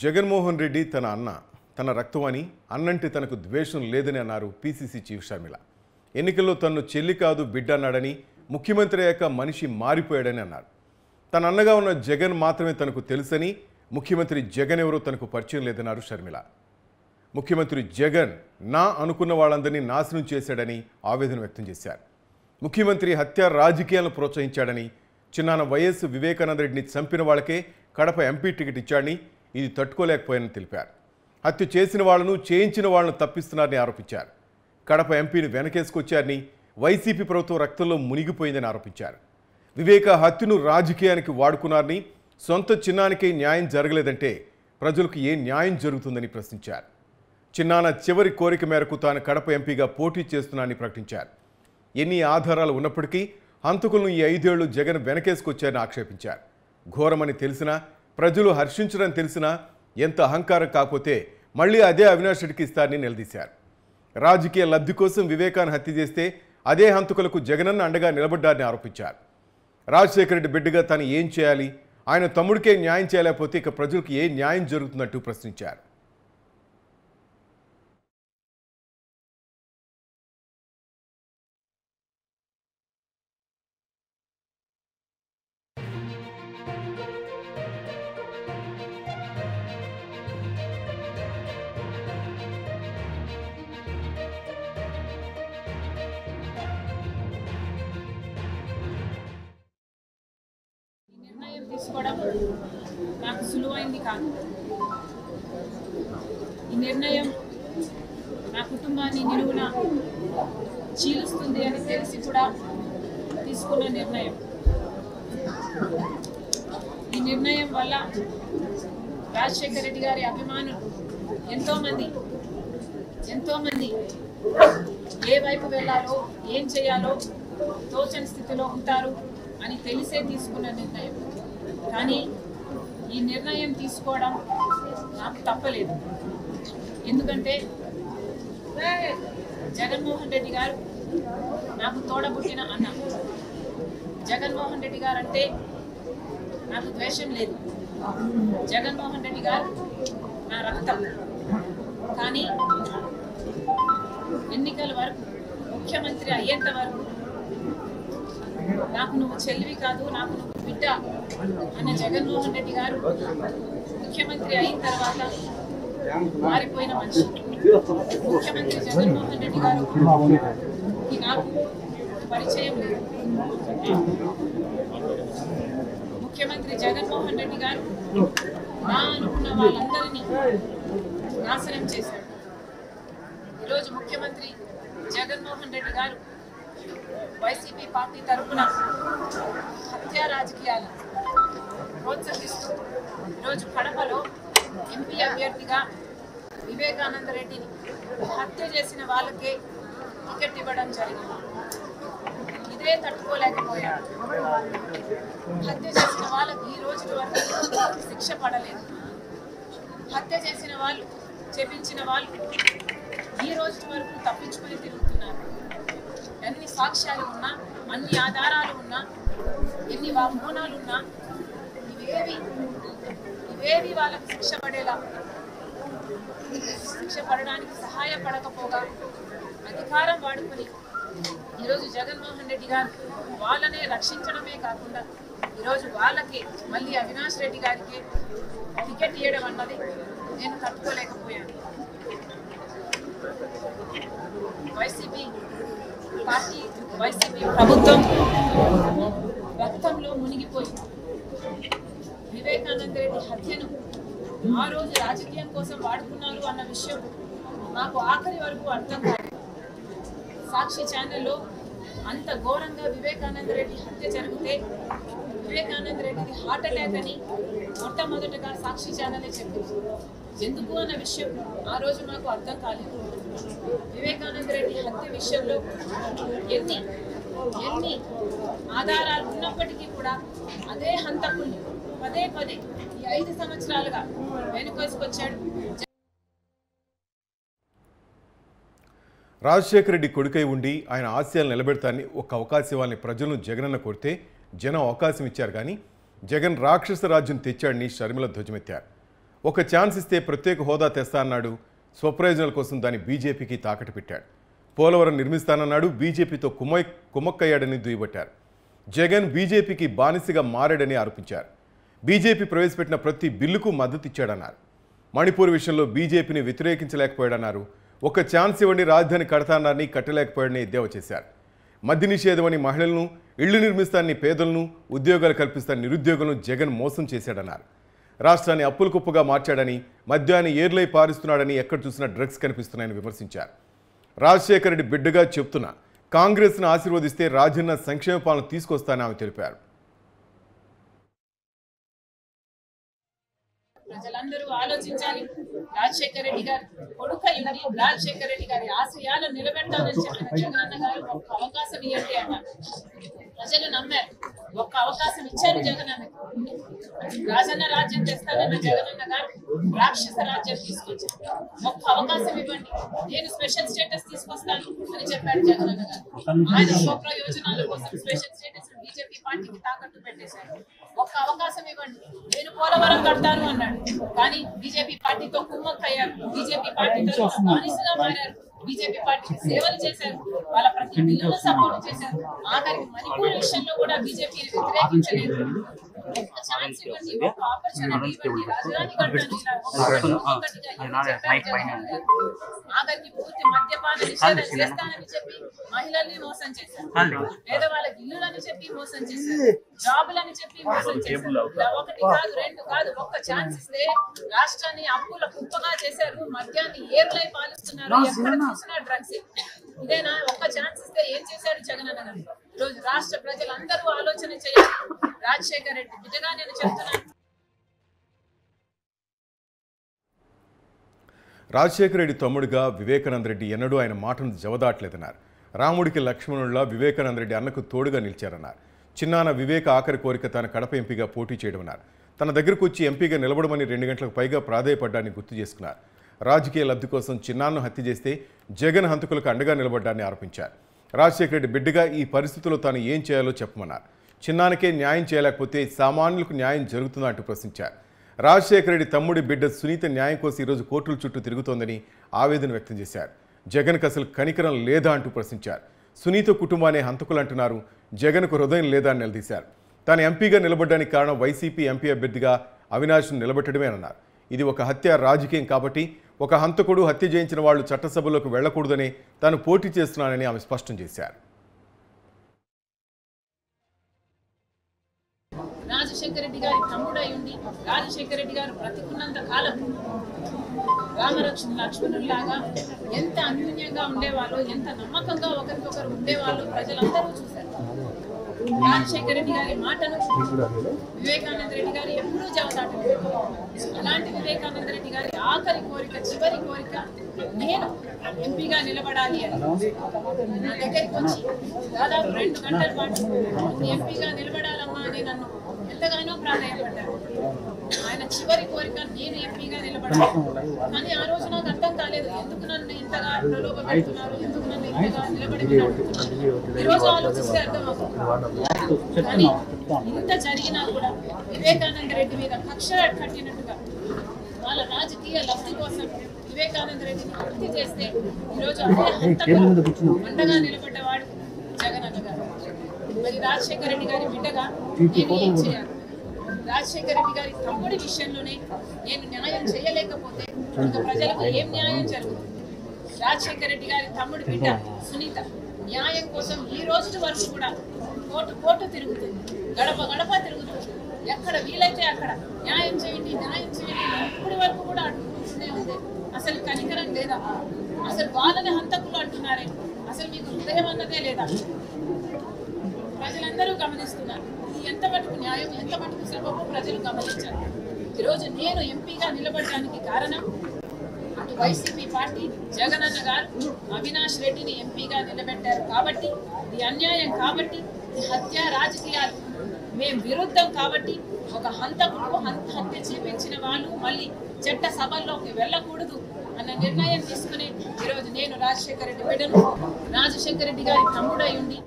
జగన్మోహన్ రెడ్డి తన అన్న తన రక్తమని అన్నంటే తనకు ద్వేషం లేదని అన్నారు పీసీసీ చీఫ్ షర్మిల. ఎన్నికల్లో తన్ను చెల్లి కాదు బిడ్డ అన్నాడని, ముఖ్యమంత్రి అయ్యాక మనిషి మారిపోయాడని అన్నారు. తన అన్నగా ఉన్న జగన్ మాత్రమే తనకు తెలుసని, ముఖ్యమంత్రి జగన్ ఎవరో తనకు పరిచయం లేదన్నారు షర్మిల. ముఖ్యమంత్రి జగన్ నా అనుకున్న వాళ్ళందరినీ నాశనం చేశాడని ఆవేదన వ్యక్తం చేశారు. ముఖ్యమంత్రి హత్య రాజకీయాలను ప్రోత్సహించాడని, చిన్నాన్న వైఎస్ వివేకానంద రెడ్డిని చంపిన వాళ్ళకే కడప ఎంపీ టికెట్ ఇచ్చాడని, ఇది తట్టుకోలేకపోయానని తెలిపారు. హత్య చేసిన వాళ్లను చేయించిన వాళ్లను తప్పిస్తున్నారని ఆరోపించారు. కడప ఎంపీని వెనకేసుకొచ్చారని, వైసీపీ ప్రభుత్వం రక్తంలో మునిగిపోయిందని ఆరోపించారు. వివేక హత్యను రాజకీయానికి వాడుకున్నారని, సొంత చిన్నానికే న్యాయం జరగలేదంటే ప్రజలకు ఏ న్యాయం జరుగుతుందని ప్రశ్నించారు. చిన్నాన్న చివరి కోరిక మేరకు తాను కడప ఎంపీగా పోటీ చేస్తున్నానని ప్రకటించారు. ఎన్ని ఆధారాలు ఉన్నప్పటికీ హంతకులను ఈ 5 ఏళ్లు జగన్ వెనకేసుకొచ్చారని ఆక్షేపించారు. ఘోరమని తెలిసినా, ప్రజలు హర్షించడం తెలిసినా ఎంత అహంకారం కాకపోతే మళ్ళీ అదే అవినాష్ రెడ్డికి ఇస్తారని నిలదీశారు. రాజకీయ లబ్ధి కోసం వివేకాన్ని హత్య చేస్తే అదే హంతకులకు జగనన్న అండగా నిలబడ్డారని ఆరోపించారు. రాజశేఖర రెడ్డి బిడ్డగా తాను ఏం చేయాలి, ఆయన తమ్ముడికే న్యాయం చేయలేకపోతే ఇక ప్రజలకు ఏ న్యాయం జరుగుతున్నట్టు ప్రశ్నించారు. తీసుకోవడం నాకు సులువైంది కాదు. ఈ నిర్ణయం నా కుటుంబాన్ని నిలువున చీలుస్తుంది అని తెలిసి కూడా తీసుకున్న నిర్ణయం. ఈ నిర్ణయం వల్ల రాజశేఖర రెడ్డి గారి అభిమానులు ఎంతోమంది ఏ వైపు వెళ్ళాలో, ఏం చేయాలో తోచని స్థితిలో ఉంటారు అని తెలిసే తీసుకున్న నిర్ణయం. కానీ ఈ నిర్ణయం తీసుకోవడం నాకు తప్పలేదు. ఎందుకంటే జగన్మోహన్ రెడ్డి గారు నాకు తోడబుట్టిన అన్న. జగన్మోహన్ రెడ్డి గారు అంటే నాకు ద్వేషం లేదు. జగన్మోహన్ రెడ్డి గారు నా రక్తం. కానీ ఎన్నికల వరకు, ముఖ్యమంత్రి అయ్యేంత వరకు నాకు నువ్వు చెల్లివి కాదు, నాకు నువ్వు బిడ్డ అన్న జగన్మోహన్ రెడ్డి గారు ముఖ్యమంత్రి అయిన తర్వాత మారిపోయిన మనిషి. ముఖ్యమంత్రి జగన్మోహన్ రెడ్డి గారు నాకు పరిచయం లేదు. ముఖ్యమంత్రి జగన్మోహన్ రెడ్డి గారు నా అనుకున్న వాళ్ళందరినీ నాశనం చేశారు. ఈరోజు ముఖ్యమంత్రి జగన్మోహన్ రెడ్డి గారు వైసీపీ పార్టీ తరఫున హత్యా రాజకీయాలు ప్రోత్సహిస్తూ ఈరోజు కడపలో ఎంపీ అభ్యర్థిగా వివేకానంద రెడ్డిని హత్య చేసిన వాళ్ళకే టికెట్ ఇవ్వడం జరిగింది. ఇదే తట్టుకోలేకపోయాడు. హత్య చేసిన వాళ్ళకి ఈ రోజు వరకు శిక్ష పడలేదు. హత్య చేసిన వాళ్ళు, చెప్పించిన వాళ్ళు ఈ రోజు వరకు తప్పించుకొని తిరుగుతున్నారు. ఎన్ని సాక్ష్యాలు ఉన్నా, అన్ని ఆధారాలు ఉన్నా, ఎన్ని వాగ్మూనాలు ఉన్నా ఇవేవి వాళ్ళకు శిక్ష పడడానికి సహాయపడకపోగా అధికారం వాడుకొని ఈరోజు జగన్మోహన్ రెడ్డి గారు వాళ్ళనే రక్షించడమే కాకుండా ఈరోజు వాళ్ళకి మళ్ళీ అవినాష్ రెడ్డి గారికి టికెట్ ఇవ్వడం అన్నది నేను తట్టుకోలేకపోయాను. వైసీపీ ప్రభుత్వం రక్తంలో మునిగిపోయి వివేకానంద రెడ్డి హత్యను ఆ రోజు రాజకీయం కోసం వాడుకున్నారు అన్న విషయం నాకు ఆఖరి వరకు అర్థం కాలేదు. సాక్షి ఛానల్లో అంత ఘోరంగా వివేకానంద రెడ్డి హత్య జరిగితే వివేకానంద రెడ్డిది హార్ట్ అటాక్ అని మొట్టమొదటగా సాక్షి ఛానలే చెప్పింది. ఎందుకు అన్న విషయం ఆ రోజు నాకు అర్థం కాలేదు. వివేకానంద రెడ్డి హత్య విషయంలో ఎన్ని ఆధారాలు ఉన్నప్పటికీ కూడా అదే హంతకుల్ని పదే ఈ 5 సంవత్సరాలుగా వెనుకొసుకొచ్చాడు. రాజశేఖర రెడ్డి కొడుకై ఉండి ఆయన ఆశయాలు నిలబెడతానని ఒక అవకాశం ఇవ్వాలని ప్రజలను జగనన్న కోరితే జనం అవకాశం ఇచ్చారు. కానీ జగన్ రాక్షస రాజ్యం తెచ్చాడని షర్మిల ధ్వజమెత్తారు. ఒక ఛాన్స్ ఇస్తే ప్రత్యేక హోదా తెస్తా అన్నాడు. స్వప్రయోజనాల కోసం దాన్ని బీజేపీకి తాకట్టు పెట్టాడు. పోలవరం నిర్మిస్తానన్నాడు. బీజేపీతో కుమ్మక్కయ్యాడని దుయ్యబట్టారు. జగన్ బీజేపీకి బానిసగా మారాడని ఆరోపించారు. బీజేపీ ప్రవేశపెట్టిన ప్రతి బిల్లుకు మద్దతు ఇచ్చాడన్నారు. మణిపూర్ విషయంలో బీజేపీని వ్యతిరేకించలేకపోయాడన్నారు. ఒక ఛాన్స్ ఇవ్వండి, రాజధాని కడతానని కట్టలేకపోయాడని ఎద్దేవా చేశారు. మద్య నిషేధమని మహిళలను, ఇళ్లు నిర్మిస్తానని పేదలను, ఉద్యోగాలు కల్పిస్తానని నిరుద్యోగులను జగన్ మోసం చేశాడన్నారు. రాష్ట్రాన్ని అప్పుల కుప్పగా మార్చాడని, మద్యాన్ని ఏర్లై పారిస్తున్నాడని, ఎక్కడ చూసినా డ్రగ్స్ కనిపిస్తున్నాయని విమర్శించారు. రాజశేఖర రెడ్డి బిడ్డగా చెప్తున్నా కాంగ్రెస్ను ఆశీర్వదిస్తే రాజన్న సంక్షేమ పాలన తీసుకొస్తానని ఆమె తెలిపారు. ప్రజలందరూ ఆలోచించాలి. రాజశేఖర రెడ్డి గారు కొడుకయ్యుండి రాజశేఖర రెడ్డి గారి ఆశయాలను నిలబెట్టాలని చెప్పిన జగనన్న గారు ఒక్క అవకాశం ఇవ్వండి అన్నారు. ప్రజలు నమ్మారు. ఒక్క అవకాశం ఇచ్చారు జగనన్నకి. రాజన్న రాజ్యం తెస్తానన్న జగనన్న గారు రాక్షస రాజ్యం తీసుకొచ్చారు. ఒక్క అవకాశం ఇవ్వండి, నేను స్పెషల్ స్టేటస్ తీసుకొస్తాను అని చెప్పాడు జగనన్న గారు. ఆయన స్వప్రయోజనాల కోసం స్పెషల్ స్టేటస్ బీజేపీ పార్టీకి తాకట్టు పెట్టేశారు. ఒక్క అవకాశం ఇవ్వండి, నేను పోలవరం కడతాను అన్నాడు. కానీ బీజేపీ పార్టీతో కుమ్మక్కయ్యారు. బీజేపీ పార్టీతో బానిసగా మారారు. బీజేపీ పార్టీకి సేవలు చేశారు. వాళ్ళ ప్రతి బిల్లును సపోర్ట్ చేశారు. ఆఖరికి మణిపూర్ విషయంలో కూడా బీజేపీని వ్యతిరేకించలేదు. ఒక్క ఛాన్స్ ఇవ్వండి, ఒక్క ఆపర్చునిటీ ఇవ్వండి, రాజధాని కట్టాలి. ఆఖరికి పూర్తి మద్యపాన నిషేధం చేస్తానని చెప్పి మహిళల్ని మోసం చేశారు. పేదవాళ్ళకి ఇల్లులని చెప్పి మోసం చేశారు. జాబులని చెప్పి మోసం చేశారు. ఒకటి కాదు, రెండు కాదు, ఒక్క ఛాన్స్ ఇస్తే రాష్ట్రాన్ని అప్పుల కుప్పగా చేశారు. మద్యాన్ని ఏర్లై పాలిస్తున్నారు. ఎక్కడ చూసినా డ్రగ్స్. ఇదేనా? ఒక్క ఛాన్స్ ఇస్తే ఏం చేశారు జగనన్న గారు? ఈరోజు రాష్ట్ర ప్రజలందరూ ఆలోచన చేయాలి. రాజశేఖర రెడ్డి బిడ్డగా నేను చెప్తున్నాను. రాజశేఖర రెడ్డి తమ్ముడుగా వివేకానంద రెడ్డి ఎన్నడూ ఆయన మాటను జవదాట్లేదన్నారు. రాముడికి లక్ష్మణుడిలా వివేకానంద రెడ్డి అన్నకు తోడుగా నిలిచారన్నారు. చిన్నాన్న వివేక ఆఖరి కోరిక తన కడప ఎంపీగా పోటీ చేయడమన్నారు. తన దగ్గరకు వచ్చి ఎంపీగా నిలబడమని 2 గంటలకు పైగా ప్రాధేయపడ్డాన్ని గుర్తు చేసుకున్నారు. రాజకీయ లబ్ధి కోసం చిన్నాన్ను హత్య చేస్తే జగన్ హంతకులకు అండగా నిలబడ్డాన్ని ఆరోపించారు. రాజశేఖర రెడ్డి బిడ్డగా ఈ పరిస్థితుల్లో తాను ఏం చేయాలో చెప్పమన్నారు. చిన్నానికే న్యాయం చేయలేకపోతే సామాన్యులకు న్యాయం జరుగుతుందా అంటూ ప్రశ్నించారు. రాజశేఖర రెడ్డి తమ్ముడి బిడ్డ సునీత న్యాయం కోసం ఈరోజు కోర్టుల చుట్టూ తిరుగుతోందని ఆవేదన వ్యక్తం చేశారు. జగన్కు అసలు కనికరం లేదా అంటూ ప్రశ్నించారు. సునీత కుటుంబాన్ని హంతకులు అంటున్నారు. జగన్కు హృదయం లేదా అని నిలదీశారు. తాను ఎంపీగా నిలబడ్డానికి కారణం వైసీపీ ఎంపీ అభ్యర్థిగా అవినాష్ను నిలబెట్టడమేనన్నారు. ఇది ఒక హత్య రాజకీయం కాబట్టి ఒక హంతకుడు హత్య చేయించిన వాళ్ళు చట్టసభలోకి వెళ్లకూడదని తాను పోటీ చేస్తున్నానని ఆమె స్పష్టం చేశారు. రాజశేఖర రెడ్డి గారి తమ్ముడై ఉండి రాజశేఖర రెడ్డి గారు బ్రతికున్నంత కాలం లక్ష్మణుల్లాగా ఎంత అన్యూన్యంగా ఉండేవాళ్ళు, ఎంత నమ్మకంగా ఒకరికొకరు ఉండేవాళ్ళు ప్రజలందరూ చూశారు. రాజశేఖర రెడ్డి గారి మాటను వివేకానంద రెడ్డి గారు ఎప్పుడూ జవదాటలేదు. అలాంటి వివేకానంద రెడ్డి గారి ఆఖరి కోరిక, చివరి కోరిక, నేను ఎంపీగా నిలబడాలి అని నా దగ్గరికి వచ్చి దాదాపు 2 గంటల పాటు ఎంపీగా నిలబడాలమ్మా అని నన్ను ఎంతగానో ప్రాధాన్యపడ్డారు. ఆయన చివరి కోరిక నేను ఎంపీగా నిలబడాలి. కానీ ఆ రోజు నాకు అర్థం కాలేదు, ఎందుకు నన్ను ఇంతగా ప్రలోభ పెడుతున్నారు, ఎందుకు నన్ను ఇంతగా నిలబడి. ఈరోజు ఆలోచిస్తే అర్థమవుతుంది. కానీ ఇంత జరిగినా కూడా వివేకానంద రెడ్డి మీద కక్ష కట్టినట్టుగా వాళ్ళ రాజకీయ లబ్ధి కోసం వివేకానంద రెడ్డిని హత్య చేస్తే ఈరోజు అదే అండగా నిలబడ్డవాడు జగనన్న గారు. మరి రాజశేఖర రెడ్డి గారి బిడ్డగా నేను ఏం చేయాలి? రాజశేఖర రెడ్డి గారి తమ్ముడి విషయంలోనే నేను న్యాయం చేయలేకపోతే ఇంకా ప్రజలకు ఏం న్యాయం జరుగుతుంది? రాజశేఖర రెడ్డి గారి తమ్ముడి బిడ్డ సునీత న్యాయం కోసం ఈ రోజు వరకు కూడా కోర్టు తిరుగుతుంది, గడప గడప తిరుగుతుంది. ఎక్కడ వీలైతే అక్కడ న్యాయం చేయండి, న్యాయం చేయండి, ఇప్పటి వరకు కూడా అడుగుతూనే ఉంది. అసలు కనికరం లేదా? అసలు వాళ్ళని హంతకులు అంటున్నారే, అసలు మీకు హృదయం అన్నదే లేదా? ప్రజలందరూ గమనిస్తున్నారు. ఇది ఎంత మటుకు న్యాయం, ఎంత మటుకు సబబు ప్రజలు గమనించారు. ఈరోజు నేను ఎంపీగా నిలబడడానికి కారణం అటు వైసీపీ పార్టీ జగనన్న గారు అవినాష్ రెడ్డిని ఎంపీగా నిలబెట్టారు కాబట్టి, ఇది అన్యాయం కాబట్టి, ఇది హత్య రాజకీయాలు మేము విరుద్ధం కాబట్టి, ఒక హంతకుడు హత్య చేపించిన వాళ్ళు మళ్ళీ చట్ట సభల్లోకి వెళ్ళకూడదు అన్న నిర్ణయం తీసుకుని ఈరోజు నేను రాజశేఖర రెడ్డి బిడ్డను, రాజశేఖర రెడ్డి గారి తమ్ముడై ఉండి.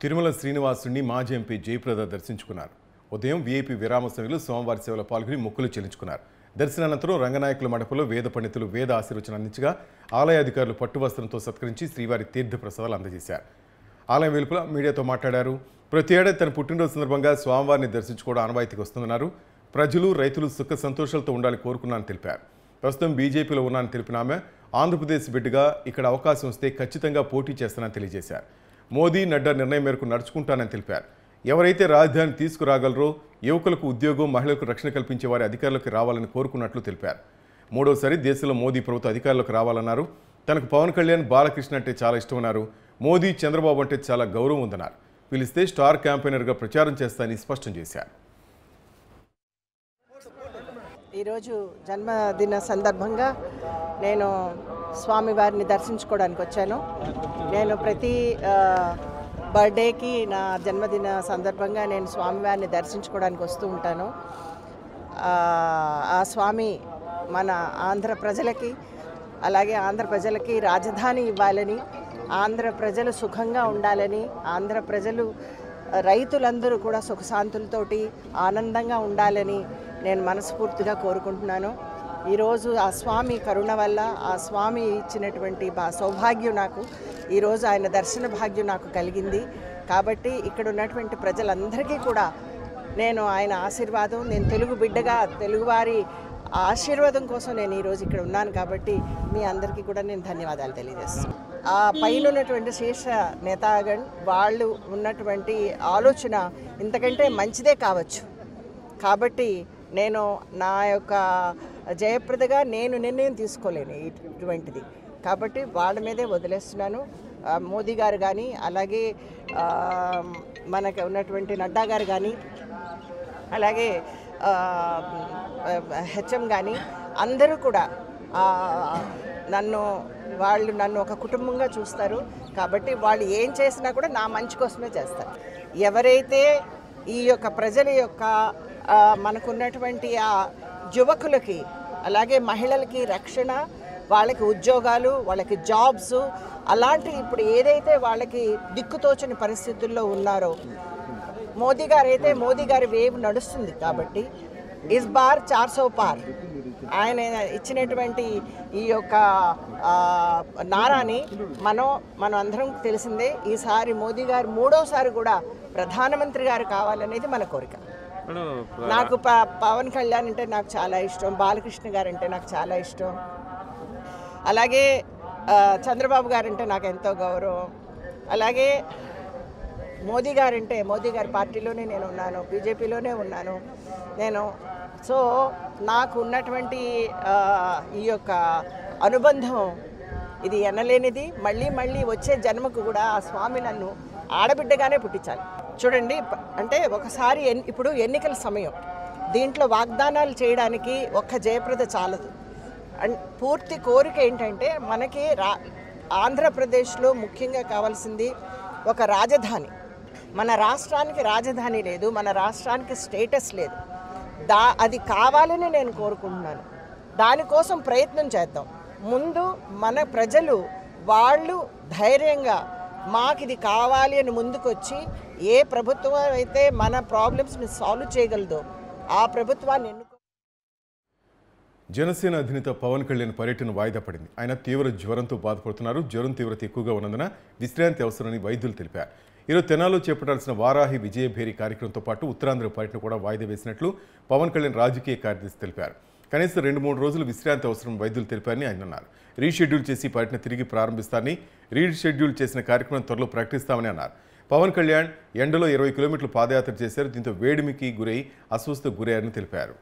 తిరుమల శ్రీనివాసుని మాజీ ఎంపీ జయప్రద దర్శించుకున్నారు. ఉదయం వీఐపీ విరామ సమయంలో స్వామివారి సేవలో పాల్గొని మొక్కులు చెల్లించుకున్నారు. దర్శనానంతరం రంగనాయకుల మండపంలో వేద పండితులు వేద ఆశీర్వచనం అందించగా ఆలయ అధికారులు పట్టు వస్త్రంతో సత్కరించి శ్రీవారి తీర్థ ప్రసాదాలు అందజేశారు. ఆలయం వెలుపల మీడియాతో మాట్లాడారు. ప్రతి ఏడాది తన పుట్టినరోజు సందర్భంగా స్వామివారిని దర్శించుకోవడం ఆనవాయితీకి వస్తుందన్నారు. ప్రజలు రైతులు సుఖ సంతోషాలతో ఉండాలని కోరుకున్నానని తెలిపారు. ప్రస్తుతం బీజేపీలో ఉన్నానని తెలిపిన ఆమె ఆంధ్రప్రదేశ్ బిడ్డగా ఇక్కడ అవకాశం వస్తే ఖచ్చితంగా పోటీ చేస్తానని తెలియజేశారు. మోదీ నడ్డా నిర్ణయం మేరకు నడుచుకుంటానని తెలిపారు. ఎవరైతే రాజధాని తీసుకురాగలరో యువకులకు ఉద్యోగం, మహిళలకు రక్షణ కల్పించే వారి అధికారులకు రావాలని కోరుకున్నట్లు తెలిపారు. మూడోసారి దేశంలో మోదీ ప్రభుత్వ అధికారులకు రావాలన్నారు. తనకు పవన్ కళ్యాణ్, బాలకృష్ణ అంటే చాలా ఇష్టమన్నారు. మోదీ, చంద్రబాబు అంటే చాలా గౌరవం ఉందన్నారు. పిలిస్తే స్టార్ క్యాంపెయినర్గా ప్రచారం చేస్తానని స్పష్టం చేశారు. ఈరోజు జన్మదిన సందర్భంగా నేను స్వామివారిని దర్శించుకోవడానికి వచ్చాను. నేను ప్రతి బర్త్డేకి నా జన్మదిన సందర్భంగా నేను స్వామివారిని దర్శించుకోవడానికి వస్తూ ఉంటాను. ఆ స్వామి మన ఆంధ్ర ప్రజలకి, అలాగే ఆంధ్ర ప్రజలకి రాజధాని ఇవ్వాలని, ఆంధ్ర ప్రజలు సుఖంగా ఉండాలని, ఆంధ్ర ప్రజలు రైతులందరూ కూడా సుఖశాంతులతోటి ఆనందంగా ఉండాలని నేను మనస్ఫూర్తిగా కోరుకుంటున్నాను. ఈరోజు ఆ స్వామి కరుణ వల్ల, ఆ స్వామి ఇచ్చినటువంటి సౌభాగ్యం నాకు, ఈరోజు ఆయన దర్శన భాగ్యం నాకు కలిగింది. కాబట్టి ఇక్కడ ఉన్నటువంటి ప్రజలందరికీ కూడా నేను ఆయన ఆశీర్వాదం, నేను తెలుగు బిడ్డగా తెలుగువారి ఆశీర్వాదం కోసం నేను ఈరోజు ఇక్కడ ఉన్నాను. కాబట్టి మీ అందరికీ కూడా నేను ధన్యవాదాలు తెలియజేస్తాను. ఆ పైన ఉన్నటువంటి శీర్ష నేతాగణ్ వాళ్ళు ఉన్నటువంటి ఆలోచన ఇంతకంటే మంచిదే కావచ్చు. కాబట్టి నేను నా యొక్క జయప్రదగా నేను నిర్ణయం తీసుకోలేను ఇటువంటిది. కాబట్టి వాళ్ళ మీదే వదిలేస్తున్నాను. మోదీ గారు కానీ, అలాగే మనకు ఉన్నటువంటి నడ్డా గారు కానీ, అలాగే హెచ్ఎం కానీ అందరూ కూడా వాళ్ళు నన్ను ఒక కుటుంబంగా చూస్తారు. కాబట్టి వాళ్ళు ఏం చేసినా కూడా నా మంచి కోసమే చేస్తారు. ఎవరైతే ఈ యొక్క ప్రజల యొక్క మనకున్నటువంటి ఆ యువకులకి, అలాగే మహిళలకి రక్షణ, వాళ్ళకి ఉద్యోగాలు, వాళ్ళకి జాబ్స్, అలాంటి ఇప్పుడు ఏదైతే వాళ్ళకి దిక్కుతోచని పరిస్థితుల్లో ఉన్నారో, మోదీ గారు అయితే మోదీ గారి వేవ్ నడుస్తుంది. కాబట్టి ఇస్ బార్ 400 పార్ ఆయన ఇచ్చినటువంటి ఈ యొక్క నారాని మనం అందరం తెలిసిందే. ఈసారి మోదీ గారు మూడోసారి కూడా ప్రధానమంత్రి గారు కావాలనేది మన కోరిక. నాకు పవన్ కళ్యాణ్ అంటే నాకు చాలా ఇష్టం, బాలకృష్ణ గారు అంటే నాకు చాలా ఇష్టం, అలాగే చంద్రబాబు గారు అంటే నాకు ఎంతో గౌరవం, అలాగే మోదీ గారు అంటే మోదీ గారి పార్టీలోనే నేను ఉన్నాను, బీజేపీలోనే ఉన్నాను నేను. సో నాకు ఉన్నటువంటి ఈ యొక్క అనుబంధం ఇది ఎనలేనిది. మళ్ళీ వచ్చే జన్మకు కూడా ఆ స్వామి నన్ను ఆడబిడ్డగానే పుట్టించాలి. చూడండి, అంటే ఒకసారి ఇప్పుడు ఎన్నికల సమయం, దీంట్లో వాగ్దానాలు చేయడానికి ఒక్క జయప్రద చాలదు. పూర్తి కోరిక ఏంటంటే మనకి ఆంధ్రప్రదేశ్లో ముఖ్యంగా కావాల్సింది ఒక రాజధాని. మన రాష్ట్రానికి రాజధాని లేదు, మన రాష్ట్రానికి స్టేటస్ లేదు. అది కావాలని నేను కోరుకుంటున్నాను. దానికోసం ప్రయత్నం చేద్దాం. ముందు మన ప్రజలు వాళ్ళు ధైర్యంగా మాకు ఇది కావాలి అని ముందుకొచ్చి ఏ ప్రభుత్వం అయితే మన ప్రాబ్లమ్స్ని సాల్వ్ చేయగలదో ఆ ప్రభుత్వాన్ని ఎన్నుకో. జనసేన అధినేత పవన్ కళ్యాణ్ పర్యటన వాయిదా పడింది. ఆయన తీవ్ర జ్వరంతో బాధపడుతున్నారు. జ్వరం తీవ్రత ఎక్కువగా ఉన్నందున విశ్రాంతి అవసరమని వైద్యులు తెలిపారు. ఈరోజు తెనాలిలో చేపట్టాల్సిన వారాహి విజయభేరి కార్యక్రమంతో పాటు ఉత్తరాంధ్ర పర్యటన కూడా వాయిదా వేసినట్లు పవన్ కళ్యాణ్ రాజకీయ కార్యదర్శి తెలిపారు. కనీసం 2-3 రోజులు విశ్రాంతి అవసరం వైద్యులు తెలిపారని ఆయన అన్నారు. రీషెడ్యూల్ చేసి పర్యటన తిరిగి ప్రారంభిస్తారని, రీషెడ్యూల్ చేసిన కార్యక్రమం త్వరలో ప్రకటిస్తామని అన్నారు. పవన్ కళ్యాణ్ ఎండలో 20 కిలోమీటర్లు పాదయాత్ర చేశారు. దీంతో వేడిమికి గురై అస్వస్థతకు గురయ్యారని తెలిపారు.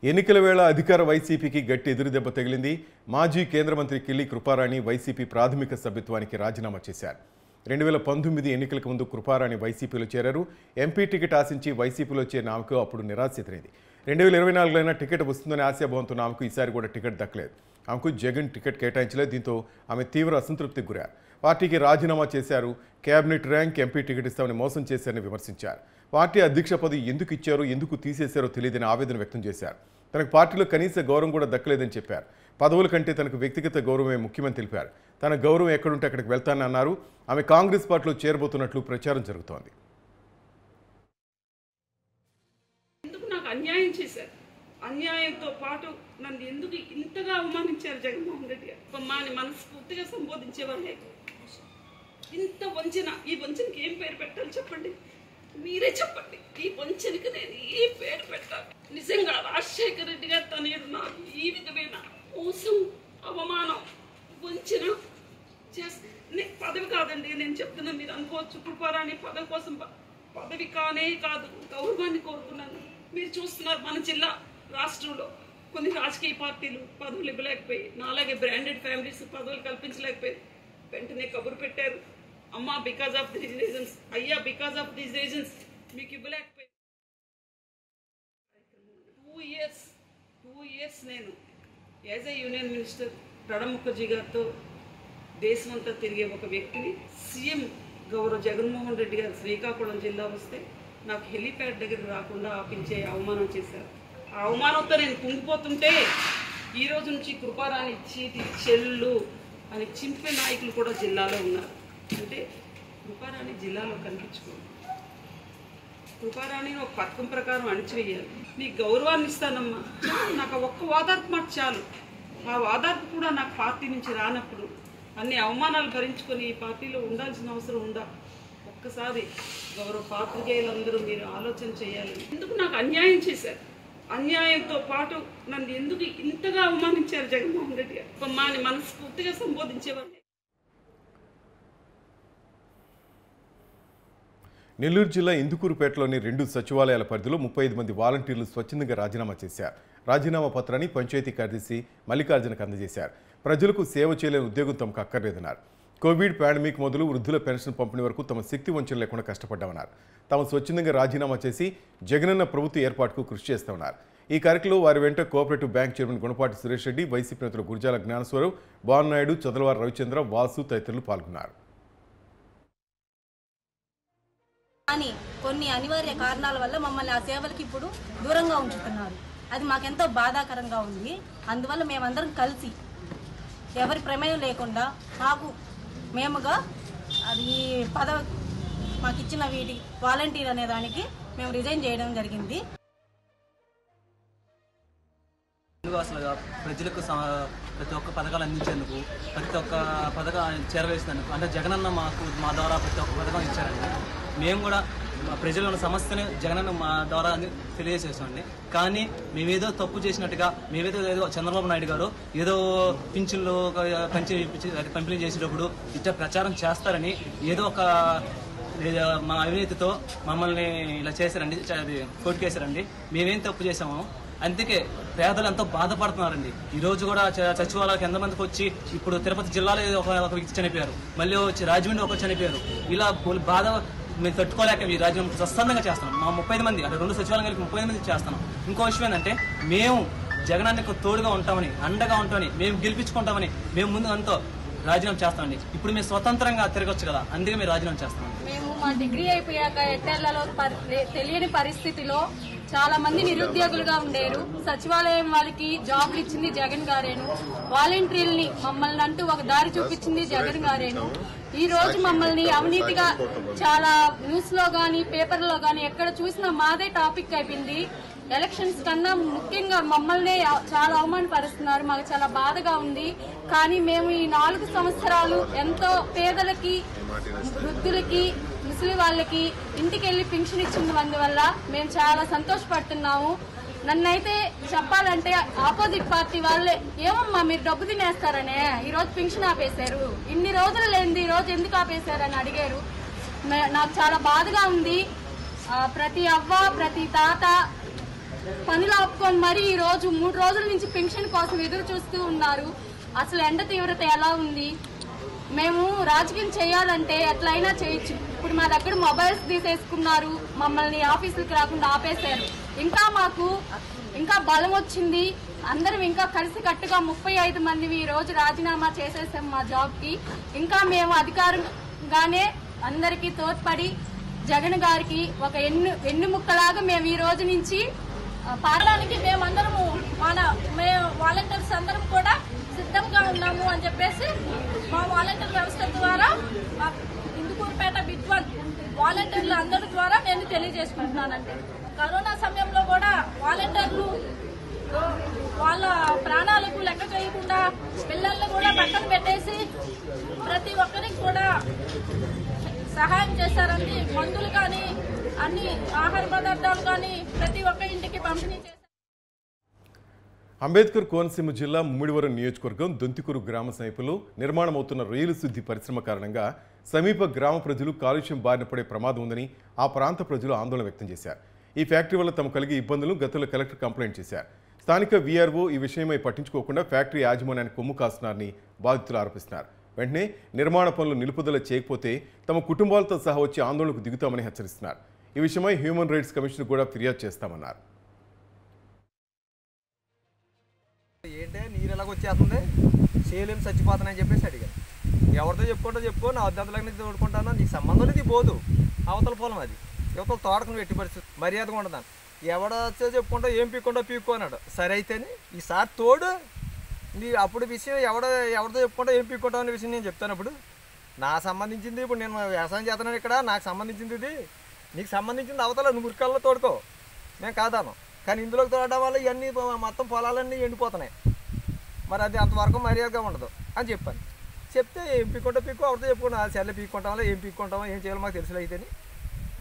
ఎన్నికల వేళ అధికార వైసీపీకి గట్టి ఎదురుదెబ్బ తగిలింది. మాజీ కేంద్ర మంత్రి కిల్లి కృపారాణి వైసీపీ ప్రాథమిక సభ్యత్వానికి రాజీనామా చేశారు. 2019 ఎన్నికలకు ముందు కృపారాణి వైసీపీలో చేరారు. ఎంపీ టికెట్ ఆశించి వైసీపీలో చేరిన ఆమెకు అప్పుడు నిరాశ ఎదురైంది. 2024లో టికెట్ వస్తుందని ఆశాభావంతో ఆమెకు ఈసారి కూడా టికెట్ దక్కలేదు. ఆమెకు జగన్ టికెట్ కేటాయించలేదు. దీంతో ఆమె తీవ్ర అసంతృప్తికి గురారు. పార్టీకి రాజీనామా చేశారు. కేబినెట్ ర్యాంక్, ఎంపీ టికెట్ ఇస్తామని మోసం చేశారని విమర్శించారు. పార్టీ అధ్యక్ష పదవి ఎందుకు ఇచ్చారో, ఎందుకు తీసేశారో తెలియదని ఆవేదన వ్యక్తం చేశారు. తనకు పార్టీలో కనీస గౌరవం కూడా దక్కలేదని చెప్పారు. పదవుల కంటే తనకు వ్యక్తిగత గౌరవమే ముఖ్యమని తెలిపారు. తన గౌరవం ఎక్కడుంటే అక్కడికి వెళ్తానని అన్నారు. ఆమె కాంగ్రెస్ పార్టీలో చేరబోతున్నట్లు ప్రచారం జరుగుతోంది. ఎందుకు నాకు అన్యాయం చేశారు, అన్యాయంతో పాటు నన్ను ఎందుకు ఇంతగా అవమానించారు జగన్మోహన్ రెడ్డి గారు. మాని మనస్ఫూర్తిగా సంబోధించేవాళ్ళే. ఇంత వంచన, ఈ వంచనకి ఏం పేరు పెట్టాలి చెప్పండి, మీరే చెప్పండి. ఈ వంచనకి నేను ఏ పేరు పెట్టాలి? నిజంగా రాజశేఖర రెడ్డి గారు తనేడు నాకు ఈ విధమైన మోసం, అవమానం, వంచన పదవి కాదండి నేను చెప్తున్నా. మీరు అనుకోవచ్చు కృపారాణి పదవి కోసం, పదవి కానే కాదు, గౌరవాన్ని కోరుకున్నాను. మీరు చూస్తున్నారు మన జిల్లా రాష్ట్రంలో కొన్ని రాజకీయ పార్టీలు పదవులు ఇవ్వలేకపోయి, నాలాగే బ్రాండెడ్ ఫ్యామిలీస్ పదవులు కల్పించలేకపోయి వెంటనే కబురు పెట్టారు, అమ్మా బికాస్ ఆఫ్ దీస్ రీజన్స్, అయ్యా బికాస్ ఆఫ్ దీస్ రీజన్స్ మీకు ఇవ్వలేకపోయి. 2 years నేను as a union minister Pranab Mukherjee గారితో దేశమంతా తిరిగే ఒక వ్యక్తిని, సీఎం గౌరవ జగన్మోహన్ రెడ్డి గారు శ్రీకాకుళం జిల్లా వస్తే నాకు హెలీప్యాడ్ దగ్గరికి రాకుండా ఆపించే అవమానం చేశారు. ఆ అవమానంతో నేను కుంగిపోతుంటే ఈ రోజు నుంచి కృపారాణి చీటి చెల్లు అని చింపే నాయకులు కూడా జిల్లాలో ఉన్నారు. అంటే కృపారాణి జిల్లాలో కనిపించుకోండి. కృపారాణిని ఒక పథకం ప్రకారం అణిచివేయాలి. నీ గౌరవాన్ని ఇస్తానమ్మా, నాకు ఒక్క ఓదార్పు మాట చాలు. ఆ ఓదార్పు కూడా నాకు పార్టీ నుంచి రానప్పుడు అన్ని అవమానాలు భరించుకొని ఈ పార్టీలో ఉండాల్సిన అవసరం ఉందా? ఒక్కసారి గౌరవ పాత్రికేయులందరూ మీరు ఆలోచన చేయాలి. ఎందుకు నాకు అన్యాయం చేశారు, అన్యాయంతో పాటు నన్ను ఎందుకు ఇంతగా అవమానించారు జగన్మోహన్ రెడ్డి గారు. మాని మనస్ఫూర్తిగా సంబోధించేవాళ్ళు. నెల్లూరు జిల్లా ఇందుకూరుపేటలోని 2 సచివాలయాల పరిధిలో 35 మంది వాలంటీర్లు స్వచ్ఛందంగా రాజీనామా చేశారు. రాజీనామా పత్రాన్ని పంచాయతీ కార్యదర్శి మల్లికార్జునకు అందజేశారు. ప్రజలకు సేవ చేయలేని ఉద్యోగం తమకు అక్కర్లేదన్నారు. కోవిడ్ పాండమిక్ మొదలు వృద్ధుల పెన్షన్ పంపిణీ వరకు తమ శక్తి వంచన లేకుండా కష్టపడ్డామన్నారు. తాము స్వచ్ఛందంగా రాజీనామా చేసి జగనన్న ప్రభుత్వ ఏర్పాటుకు కృషి చేస్తామన్నారు. ఈ కార్యక్రమంలో వారి వెంట cooperative bank chairman Gunapati Suresh Reddy, YCP నేతలు గురజాల జ్ఞానస్వరవ్, బాలనాయుడు, చదలవారి రవిచంద్ర, వాసు తదితరులు పాల్గొన్నారు. కానీ కొన్ని అనివార్య కారణాల వల్ల మమ్మల్ని ఆ సేవలకి ఇప్పుడు దూరంగా ఉంచుతున్నారు. అది మాకెంతో బాధాకరంగా ఉంది. అందువల్ల మేమందరం కలిసి ఎవరి ప్రమేయం లేకుండా మేముగా అది పదవి మాకు ఇచ్చిన వీటి వాలంటీర్ అనే దానికి మేము రిజైన్ చేయడం జరిగింది. అసలుగా ప్రజలకు ప్రతి ఒక్క పథకాలు అందించేందుకు, ప్రతి ఒక్క పథకం చేరవేసినందుకు, అంటే జగనన్న మా ద్వారా ప్రతి ఒక్క పథకం ఇచ్చారండి. మేము కూడా ప్రజలు ఉన్న సమస్యను జగనన్న మా ద్వారా తెలియజేసామండి. కానీ మేమేదో తప్పు చేసినట్టుగా, ఏదో చంద్రబాబు నాయుడు గారు ఏదో పింఛన్లు పంపిణీ చేసేటప్పుడు ఇట్లా ప్రచారం చేస్తారని ఏదో ఒక మా అవినీతితో మమ్మల్ని ఇలా చేశారండి, కోర్టు కేసారండి. మేమేం తప్పు చేసామో అందుకే పేదలు ఎంతో బాధపడుతున్నారండి. ఈ రోజు కూడా సచివాలయాలకు ఎంతమందికి వచ్చి, ఇప్పుడు తిరుపతి జిల్లాలో ఒక వ్యక్తి చనిపోయారు, మళ్ళీ వచ్చి రాజమండ్రి ఒకరు చనిపోయారు. ఇలా బాధ మేము తట్టుకోలేక ఈ రాజ్యం స్వచ్ఛందంగా చేస్తున్నాం. మా 35 మంది, అంటే 2 సచివాలయం కలిపి 35 మంది చేస్తున్నాం. ఇంకో విషయం ఏంటంటే, మేము జగనానికి తోడుగా ఉంటామని, అండగా ఉంటామని, మేము గెలిపించుకుంటామని మేము ముందు అంతా రాజీనామా చేస్తామండి. ఇప్పుడు మేము స్వతంత్రంగా తిరగొచ్చు కదా, అందుకే మేము రాజీనామా చేస్తామండి. మేము మా డిగ్రీ అయిపోయాక ఎట్టర్లలో తెలియని పరిస్థితిలో చాలా మంది నిరుద్యోగులుగా ఉండేరు. సచివాలయం వాళ్ళకి జాబ్లు ఇచ్చింది జగన్ గారేను. వాలంటీర్లని మమ్మల్ని అంటూ ఒక దారి చూపించింది జగన్ గారేను. ఈ రోజు మమ్మల్ని అవినీతిగా చాలా న్యూస్ లో గానీ, పేపర్లో గానీ ఎక్కడ చూసినా మాదే టాపిక్ అయిపోయింది. ఎలక్షన్స్ కన్నా ముఖ్యంగా మమ్మల్నే చాలా అవమానపరుస్తున్నారు. మాకు చాలా బాధగా ఉంది. కానీ మేము ఈ 4 సంవత్సరాలు ఎంతో పేదలకి, వృద్ధులకి, ముసలి వాళ్ళకి ఇంటికి వెళ్లి పింఛన్ ఇచ్చినందువల్ల మేము చాలా సంతోషపడుతున్నాము. నన్నైతే చెప్పాలంటే ఆపోజిట్ పార్టీ వాళ్ళే, ఏమమ్మా మీరు డబ్బు తినేస్తారనే ఈ రోజు పింఛన్ ఆపేశారు, ఇన్ని రోజులు లేనిది ఈ రోజు ఎందుకు ఆపేశారని అడిగారు. నాకు చాలా బాధగా ఉంది. ప్రతి అవ్వ, ప్రతి తాత పనులు ఆపుకొని మరి ఈ రోజు 3 రోజుల నుంచి పెన్షన్ కోసం ఎదురు చూస్తూ ఉన్నారు. అసలు ఎండ తీవ్రత ఎలా ఉంది? మేము రాజకీయం చేయాలంటే ఎట్లయినా చేయొచ్చు. ఇప్పుడు మా దగ్గర మొబైల్స్ తీసేసుకున్నారు, మమ్మల్ని ఆఫీసులకు రాకుండా ఆపేశారు. మాకు ఇంకా బలం వచ్చింది. అందరం ఇంకా కలిసి కట్టుగా 35 మంది ఈ రోజు రాజీనామా చేసేసాం మా జాబ్కి. ఇంకా మేము అధికారంగానే అందరికీ తోడ్పడి జగన్ గారికి ఒక ఎన్నుముక్కలాగా మేము ఈ రోజు నుంచి పారడానికి మేమందరము మేము వాలంటీర్స్ అందరం కూడా సిద్ధంగా ఉన్నాము అని చెప్పేసి మా వాలంటీర్ వ్యవస్థ ద్వారా ఇందుకూరుపేట బిట్1 వాలంటీర్లు అందరి ద్వారా నేను తెలియజేసుకుంటున్నానండి. కరోనా సమయంలో కూడా వాలంటీర్లు వాళ్ళ ప్రాణాలకు లెక్క చేయకుండా పిల్లల్ని కూడా పక్కన పెట్టేసి ప్రతి ఒక్కరికి కూడా సహాయం చేశారండి. మందులు కానీ అన్ని ఆహార పదార్థాలు కానీ ప్రతి ఒక్క ఇంటికి పంపిణీ చేశారు. అంబేద్కర్ కోనసీమ జిల్లా ముమ్మిడివరం నియోజకవర్గం దొంతికూరు గ్రామ సమీపంలో నిర్మాణమవుతున్న రొయ్యల శుద్ధి పరిశ్రమ కారణంగా సమీప గ్రామ ప్రజలు కాలుష్యం బారిన పడే ప్రమాదం ఉందని ఆ ప్రాంత ప్రజలు ఆందోళన వ్యక్తం చేశారు. ఈ ఫ్యాక్టరీ వల్ల తమ కలిగే ఇబ్బందులు గతంలో కలెక్టర్ కంప్లైంట్ చేశారు. స్థానిక వీఆర్ఓ ఈ విషయమై పట్టించుకోకుండా ఫ్యాక్టరీ యాజమాన్యాన్ని కొమ్ము కాస్తున్నారని బాధితులు ఆరోపిస్తున్నారు. వెంటనే నిర్మాణ పనులు నిలుపుదల చేయకపోతే తమ కుటుంబాలతో సహా వచ్చి ఆందోళనకు దిగుతామని హెచ్చరిస్తున్నారు. ఈ విషయమై హ్యూమన్ రైట్స్ కమిషన్ కూడా ఫిర్యాదు చేస్తామన్నారు. ఏంటే నీరు ఎలాగ వచ్చేస్తుంది, చేయలేము చచ్చిపోతానని చెప్పేసి అడిగాను. ఎవరితో చెప్పుకో నా అద్దెంతలకు తోడుకుంటాను, నీకు సంబంధం లేదు, పోదు అవతల పొలం అది, యువతల తోటకుని ఎట్టి పరిస్థితి మర్యాదగా ఉండదాను. ఎవడో చెప్పుకుంటా ఏం పీక్కో అన్నాడు. సరే అయితేనే ఈసారి తోడు నీ అప్పుడు విషయం ఎవరితో చెప్పుకుంటా ఏం పీక్కుంటావు అనే విషయం నేను చెప్తాను. అప్పుడు నాకు సంబంధించింది, ఇప్పుడు నేను వ్యవసాయం చేస్తున్నాను ఇక్కడ, నాకు సంబంధించింది ఇది, నీకు సంబంధించింది అవతల నువ్వు మురికాల్లో తోడుకో, మేము కాదాను. కానీ ఇందులోకి తోడడం వల్ల ఇవన్నీ మొత్తం పొలాలన్నీ ఎండిపోతున్నాయి. మరి అది అంతవరకు మర్యాదగా ఉండదు అని చెప్పాను. చెప్తే ఏం పీక్కుంటా ఎవరితో చెప్పుకున్నా సర్లే పీక్కుంటాం వల్ల ఏం పీక్కుంటామో ఏం చేయాలో మాకు తెలుసు అయితేనే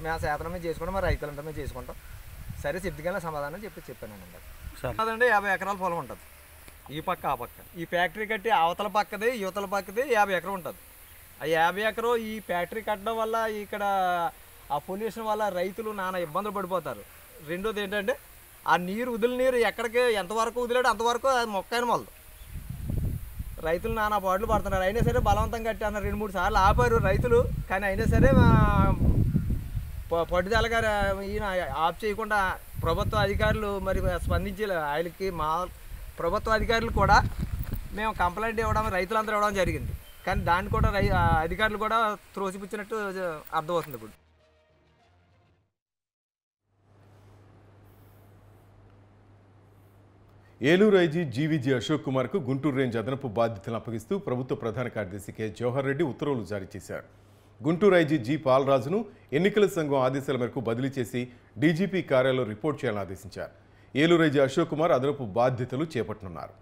మేము శాతం మేము చేసుకుంటాం, మరి రైతులంతా మేము చేసుకుంటాం. సరే చెప్తుగా సమాధానం చెప్పాను అన్నమాట. అదండి 50 ఎకరాల పొలం ఉంటుంది, ఈ పక్క ఆ పక్క. ఈ ఫ్యాక్టరీ కట్టి అవతల పక్కది యువతల పక్కది 50 ఎకరం ఉంటుంది. ఆ 50 ఎకరం ఈ ఫ్యాక్టరీ కట్టడం వల్ల ఇక్కడ ఆ పొల్యూషన్ వల్ల రైతులు నానా ఇబ్బందులు పడిపోతారు. రెండోది ఏంటంటే ఆ నీరు వదిలిన నీరు ఎక్కడికి ఎంతవరకు వదిలాడు అంతవరకు అది మొక్కైన మొదలు రైతులు నానా పాటలు పడుతున్నారు. అయినా సరే బలవంతం కట్టి అన్నారు, 2-3 సార్లు ఆపారు రైతులు. కానీ అయినా సరే పట్టుదలగా ఈయన ఆఫ్ చేయకుండా ప్రభుత్వ అధికారులు మరి స్పందించి ఆయనకి మా ప్రభుత్వ అధికారులు కూడా మేము కంప్లైంట్ ఇవ్వడం రైతులందరూ ఇవ్వడం జరిగింది. కానీ దాన్ని కూడా అధికారులు కూడా త్రోసిపుచ్చినట్టు అర్థమవుతుంది. ఇప్పుడు ఏలూరు ఐజీ జీవీజీ అశోక్ కుమార్కు గుంటూరు రేంజ్ అదనపు బాధ్యతలను అప్పగిస్తూ ప్రభుత్వ ప్రధాన కార్యదర్శి కె జవహర్ రెడ్డి ఉత్తర్వులు జారీ చేశారు. గుంటూరు ఐజీ జి పాలరాజును ఎన్నికల సంఘం ఆదేశాల మేరకు బదిలీ చేసి డీజీపీ కార్యాలయంలో రిపోర్ట్ చేయాలని ఆదేశించారు. ఏలూరు ఐజీ అశోక్ కుమార్ అదనపు బాధ్యతలు చేపట్టనున్నారు.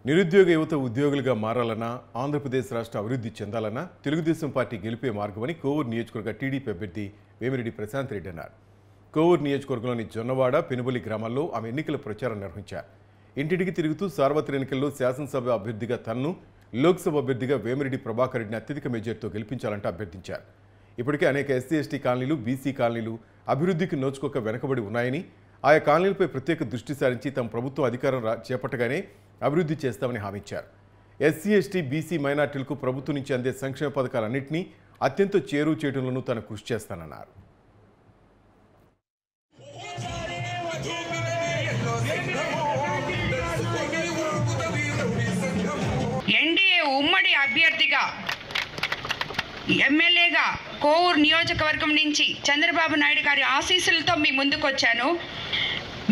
నిరుద్యోగ యువత ఉద్యోగులుగా మారాలన్నా ఆంధ్రప్రదేశ్ రాష్ట్ర అభివృద్ధి చెందాలన్నా తెలుగుదేశం పార్టీ గెలిపే మార్గమని కోవూరు నియోజకవర్గ టీడీపీ అభ్యర్థి వేమిరెడ్డి ప్రశాంత్ రెడ్డి అన్నారు. కోవూరు నియోజకవర్గంలోని జొన్నవాడ పెనుబలి గ్రామాల్లో ఆమె ఎన్నికల ప్రచారం నిర్వహించారు. ఇంటింటికి తిరుగుతూ సార్వత్రిక ఎన్నికల్లో శాసనసభ అభ్యర్థిగా తన్ను, లోక్సభ అభ్యర్థిగా వేమిరెడ్డి ప్రభాకర్ రెడ్డిని అత్యధిక మెజార్టీతో గెలిపించాలంటే అభ్యర్థించారు. ఇప్పటికే అనేక ఎస్సీ/ఎస్టీ కాలనీలు, బీసీ కాలనీలు అభివృద్ధికి నోచుకోక వెనకబడి ఉన్నాయని, ఆయా కాలనీలపై ప్రత్యేక దృష్టి సారించి తమ ప్రభుత్వం అధికారం చేపట్టగానే అభివృద్ధి చేస్తామని హామీ ఇచ్చారు. ఎస్సీ/ఎస్టీ, బీసీ మైనార్టీలకు ప్రభుత్వం నుంచి అందే సంక్షేమ పథకాలన్నింటినీ అత్యంత చేరువ చేయడంలోనూ తాను కృషి చేస్తానన్నారు. ఎన్డీఏ ఉమ్మడి అభ్యర్థిగా ఎమ్మెల్యేగా కోవూరు నియోజకవర్గం నుంచి చంద్రబాబు నాయుడు గారి ఆశీస్సులతో మీ ముందుకు వచ్చాను.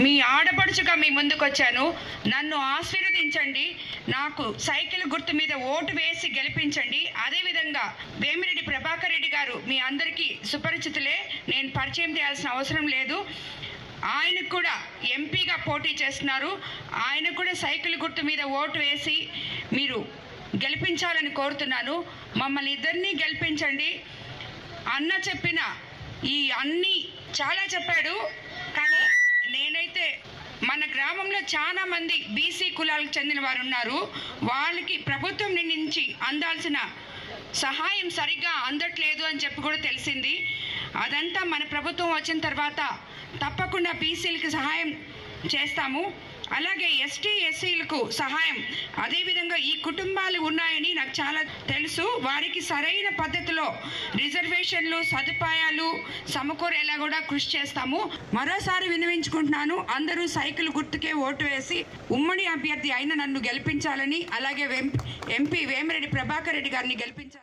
మీ ఆడపడుచుగా మీ ముందుకొచ్చాను. నన్ను ఆశీర్వదించండి. నాకు సైకిల్ గుర్తు మీద ఓటు వేసి గెలిపించండి. అదేవిధంగా వేమిరెడ్డి ప్రభాకర్ రెడ్డి గారు మీ అందరికీ సుపరిచితులే, నేను పరిచయం చేయాల్సిన అవసరం లేదు. ఆయనకు కూడా ఎంపీగా పోటీ చేస్తున్నారు. ఆయనకు కూడా సైకిల్ గుర్తు మీద ఓటు వేసి మీరు గెలిపించాలని కోరుతున్నాను. మమ్మల్ని ఇద్దరినీ గెలిపించండి. అన్న చెప్పిన ఈ అన్నీ చాలా చెప్పాడు, కానీ నేనైతే మన గ్రామంలో చాలా మంది బీసీ కులాలకు చెందిన వారు ఉన్నారు. వాళ్ళకి ప్రభుత్వం నుంచి అందాల్సిన సహాయం సరిగ్గా అందట్లేదు అని చెప్పి కూడా తెలిసింది. అదంతా మన ప్రభుత్వం వచ్చిన తర్వాత తప్పకుండా బీసీలకు సహాయం చేస్తాము. అలాగే ఎస్టీ ఎస్సీలకు సహాయం, అదేవిధంగా ఈ కుటుంబాలు ఉన్నాయని నాకు చాలా తెలుసు. వారికి సరైన పద్ధతిలో రిజర్వేషన్లు సదుపాయాలు సమకూరేలా కూడా కృషి చేస్తాము. మరోసారి విన్నవించుకుంటున్నాను, అందరూ సైకిల్ గుర్తుకే ఓటు వేసి ఉమ్మడి అభ్యర్థి అయిన నన్ను గెలిపించాలని, అలాగే ఎంపీ వేమిరెడ్డి ప్రభాకర్ రెడ్డి గారిని గెలిపించాలి.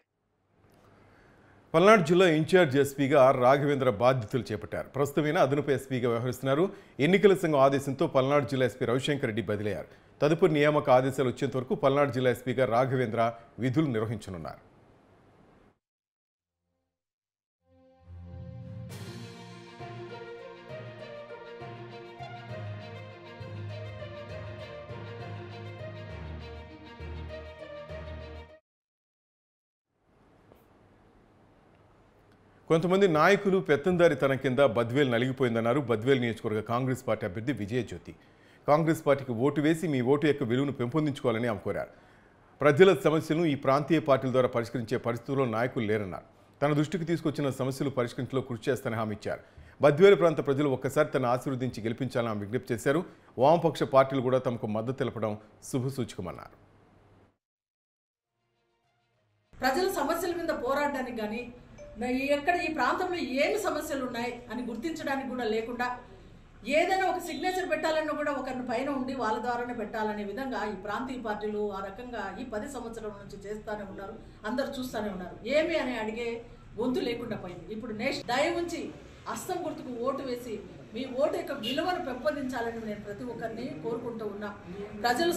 పల్నాడు జిల్లా ఇన్ఛార్జ్ ఎస్పీగా రాఘవేంద్ర బాధ్యతలు చేపట్టారు. ప్రస్తుతమైన అదనపు ఎస్పీగా వ్యవహరిస్తున్నారు. ఎన్నికల సంఘం ఆదేశంతో పల్నాడు జిల్లా ఎస్పీ రవిశంకర్ రెడ్డి బదిలయ్యారు. తదుపరి నియామక ఆదేశాలు వచ్చేంత వరకు పల్నాడు జిల్లా ఎస్పీగా రాఘవేంద్ర విధులు నిర్వహించనున్నారు. కొంతమంది నాయకులు పెత్తందారితనం కింద బద్వేల్ నలిగిపోయిందన్నారు బద్వేల్ నియోజకవర్గ కాంగ్రెస్ పార్టీ అభ్యర్థి విజయజ్యోతి. కాంగ్రెస్ పార్టీకి ఓటు వేసి మీ ఓటు యొక్క విలువను పెంపొందించుకోవాలని ఆమె కోరారు. ప్రజల సమస్యలను ఈ ప్రాంతీయ పార్టీల ద్వారా పరిష్కరించే పరిస్థితుల్లో నాయకులు లేరన్నారు. తన దృష్టికి తీసుకొచ్చిన సమస్యలు పరిష్కరించలో కృషి చేస్తానని హామీ ఇచ్చారు. బద్వేల్ ప్రాంత ప్రజలు ఒక్కసారి తన ఆశీర్వదించి గెలిపించాలని ఆమె విజ్ఞప్తి చేశారు. వామపక్ష పార్టీలు కూడా తమకు మద్దతు తెలపడం శుభసూచకమన్నారు. ప్రజల సమస్యల మీద పోరాడడానికి కానీ ఎక్కడ ఈ ప్రాంతంలో ఏమి సమస్యలు ఉన్నాయి అని గుర్తించడానికి కూడా లేకుండా ఏదైనా ఒక సిగ్నేచర్ పెట్టాలన్నా కూడా ఒకరిని పైన ఉండి వాళ్ళ ద్వారానే పెట్టాలనే విధంగా ఈ ప్రాంతీయ పార్టీలు ఆ రకంగా ఈ 10 సంవత్సరాల నుంచి చేస్తూనే ఉన్నారు. అందరూ చూస్తూనే ఉన్నారు. ఏమి అని అడిగే గొంతు లేకుండా పోయింది. ఇప్పుడు దయ ఉంచి అస్తం గుర్తుకు ఓటు వేసి మీ ఓటు యొక్క విలువను పెంపొందించాలని నేను ప్రతి ఒక్కరిని కోరుకుంటూ ఉన్నా.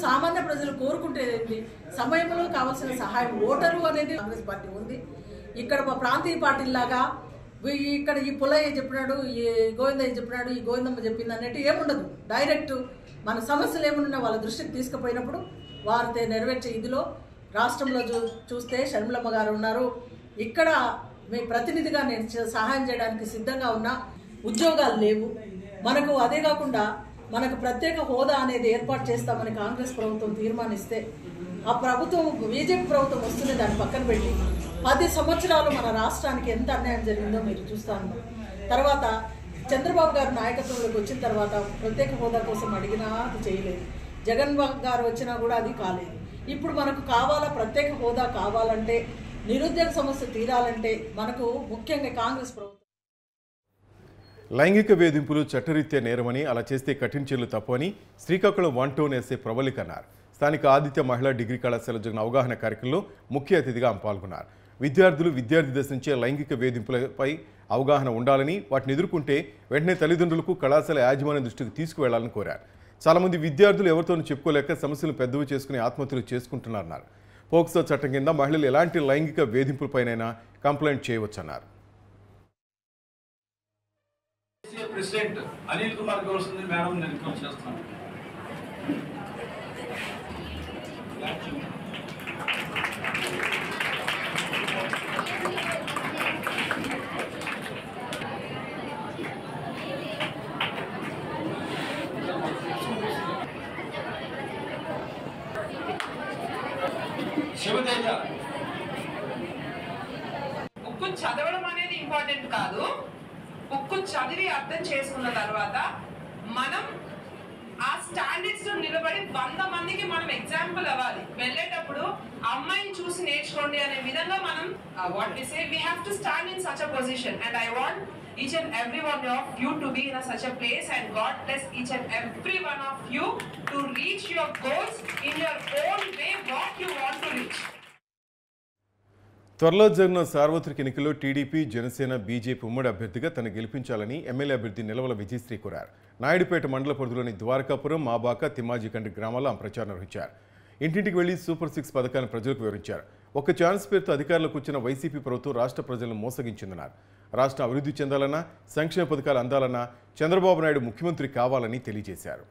సామాన్య ప్రజలు కోరుకుంటేది సమయంలో కావాల్సిన సహాయం ఓటరు అనేది కాంగ్రెస్ పార్టీ ఉంది. ఇక్కడ మా ప్రాంతీయ పార్టీలాగా ఇక్కడ ఈ పుల్లయ్య చెప్పినాడు, ఈ గోవిందయ్య చెప్పినాడు, ఈ గోవిందమ్మ చెప్పింది అన్నట్టు ఏముండదు. డైరెక్ట్ మన సమస్యలు ఏమున్నా వాళ్ళ దృష్టికి తీసుకుపోయినప్పుడు వారితో నెరవేర్చే ఇదిలో రాష్ట్రంలో చూస్తే షర్మిలమ్మ గారు ఉన్నారు. ఇక్కడ మీ ప్రతినిధిగా నేను సహాయం చేయడానికి సిద్ధంగా ఉన్నా. ఉద్యోగాలు లేవు మనకు. అదే కాకుండా మనకు ప్రత్యేక హోదా అనేది ఏర్పాటు చేస్తామని కాంగ్రెస్ ప్రభుత్వం తీర్మానిస్తే ఆ ప్రభుత్వం బీజేపీ ప్రభుత్వం వస్తుంది దాన్ని పక్కన పెట్టి 10 సంవత్సరాలు మన రాష్ట్రానికి ఎంత అన్యాయం జరిగిందో మీరు చూస్తాను. తర్వాత చంద్రబాబు గారు నాయకత్వంలోకి వచ్చిన తర్వాత ప్రత్యేక హోదా కోసం అడిగినా అది చేయలేదు. జగన్ గారు వచ్చినా కూడా అది కాలేదు. ఇప్పుడు మనకు కావాలా ప్రత్యేక హోదా కావాలంటే, నిరుద్యోగ సమస్య తీరాలంటే మనకు ముఖ్యంగా కాంగ్రెస్ ప్రభుత్వం. లైంగిక వేధింపులు చట్టరీత్యా నేరమని, అలా చేస్తే కఠిన చర్యలు తప్పని శ్రీకాకుళం 1 టౌన్ ఎస్ఐ ప్రవళిక అన్నారు. స్థానిక ఆదిత్య మహిళా డిగ్రీ కళాశాల జరిగిన అవగాహన కార్యక్రమంలో ముఖ్య అతిథిగా ఆమె పాల్గొన్నారు. విద్యార్థి దశ నుంచే లైంగిక వేధింపులపై అవగాహన ఉండాలని, వాటిని ఎదుర్కొంటే వెంటనే తల్లిదండ్రులకు కళాశాల యాజమాన్యం దృష్టికి తీసుకువెళ్లాలని కోరారు. చాలామంది విద్యార్థులు ఎవరితోనూ చెప్పుకోలేక సమస్యలు పెద్దవి చేసుకుని ఆత్మహత్యలు చేసుకుంటున్నారన్నారు. పోక్సో చట్టం కింద మహిళలు ఎలాంటి లైంగిక వేధింపులపైనైనా కంప్లైంట్ చేయవచ్చన్నారు. ప్రెసిడెంట్ అనిల్ కుమార్ గౌడ్ మేడం నేను రిక్వెస్ట్ చేస్తాను. బుక్ చదవడం అనేది ఇంపార్టెంట్ కాదు. బుక్ చదివి అర్థం చేసుకున్న తర్వాత మనం ఆ స్టాండర్డ్స్ లో నిలబడి 100 మందికి మనం ఎగ్జాంపుల్ అవ్వాలి. వెళ్ళేటప్పుడు అమ్మాయిని చూసి నేర్చుకోండి అనే విధంగా మనం what we say we have to stand in such a position and I want each and every one of you to be in such a place and God bless each and every one of you to reach your goals in your own way what you want to reach. త్వరలో జరిగిన సార్వత్రిక ఎన్నికల్లో TDP, Janasena, BJP ఉమ్మడి అభ్యర్థిగా తను గెలిపించాలని MLA అభ్యర్థి నిలవల విజయశ్రీ కోరారు. నాయుడుపేట మండల పరిధిలోని ద్వారకాపురం, మాబాక, తిమ్మాజికండ్రి గ్రామాల్లో ఆమె ప్రచారం నిర్వహించారు. ఇంటింటికి వెళ్లి సూపర్ 6 పథకాలను ప్రజలకు వివరించారు. ఒక్క ఛాన్స్ పేరుతో అధికారంలోకి వచ్చిన వైసీపీ ప్రభుత్వం రాష్ట్ర ప్రజలను మోసగించిందన్నారు. రాష్ట్రం అభివృద్ధి చెందాలన్నా, సంక్షేమ పథకాలు అందాలన్నా చంద్రబాబు నాయుడు ముఖ్యమంత్రి కావాలని తెలియజేశారు.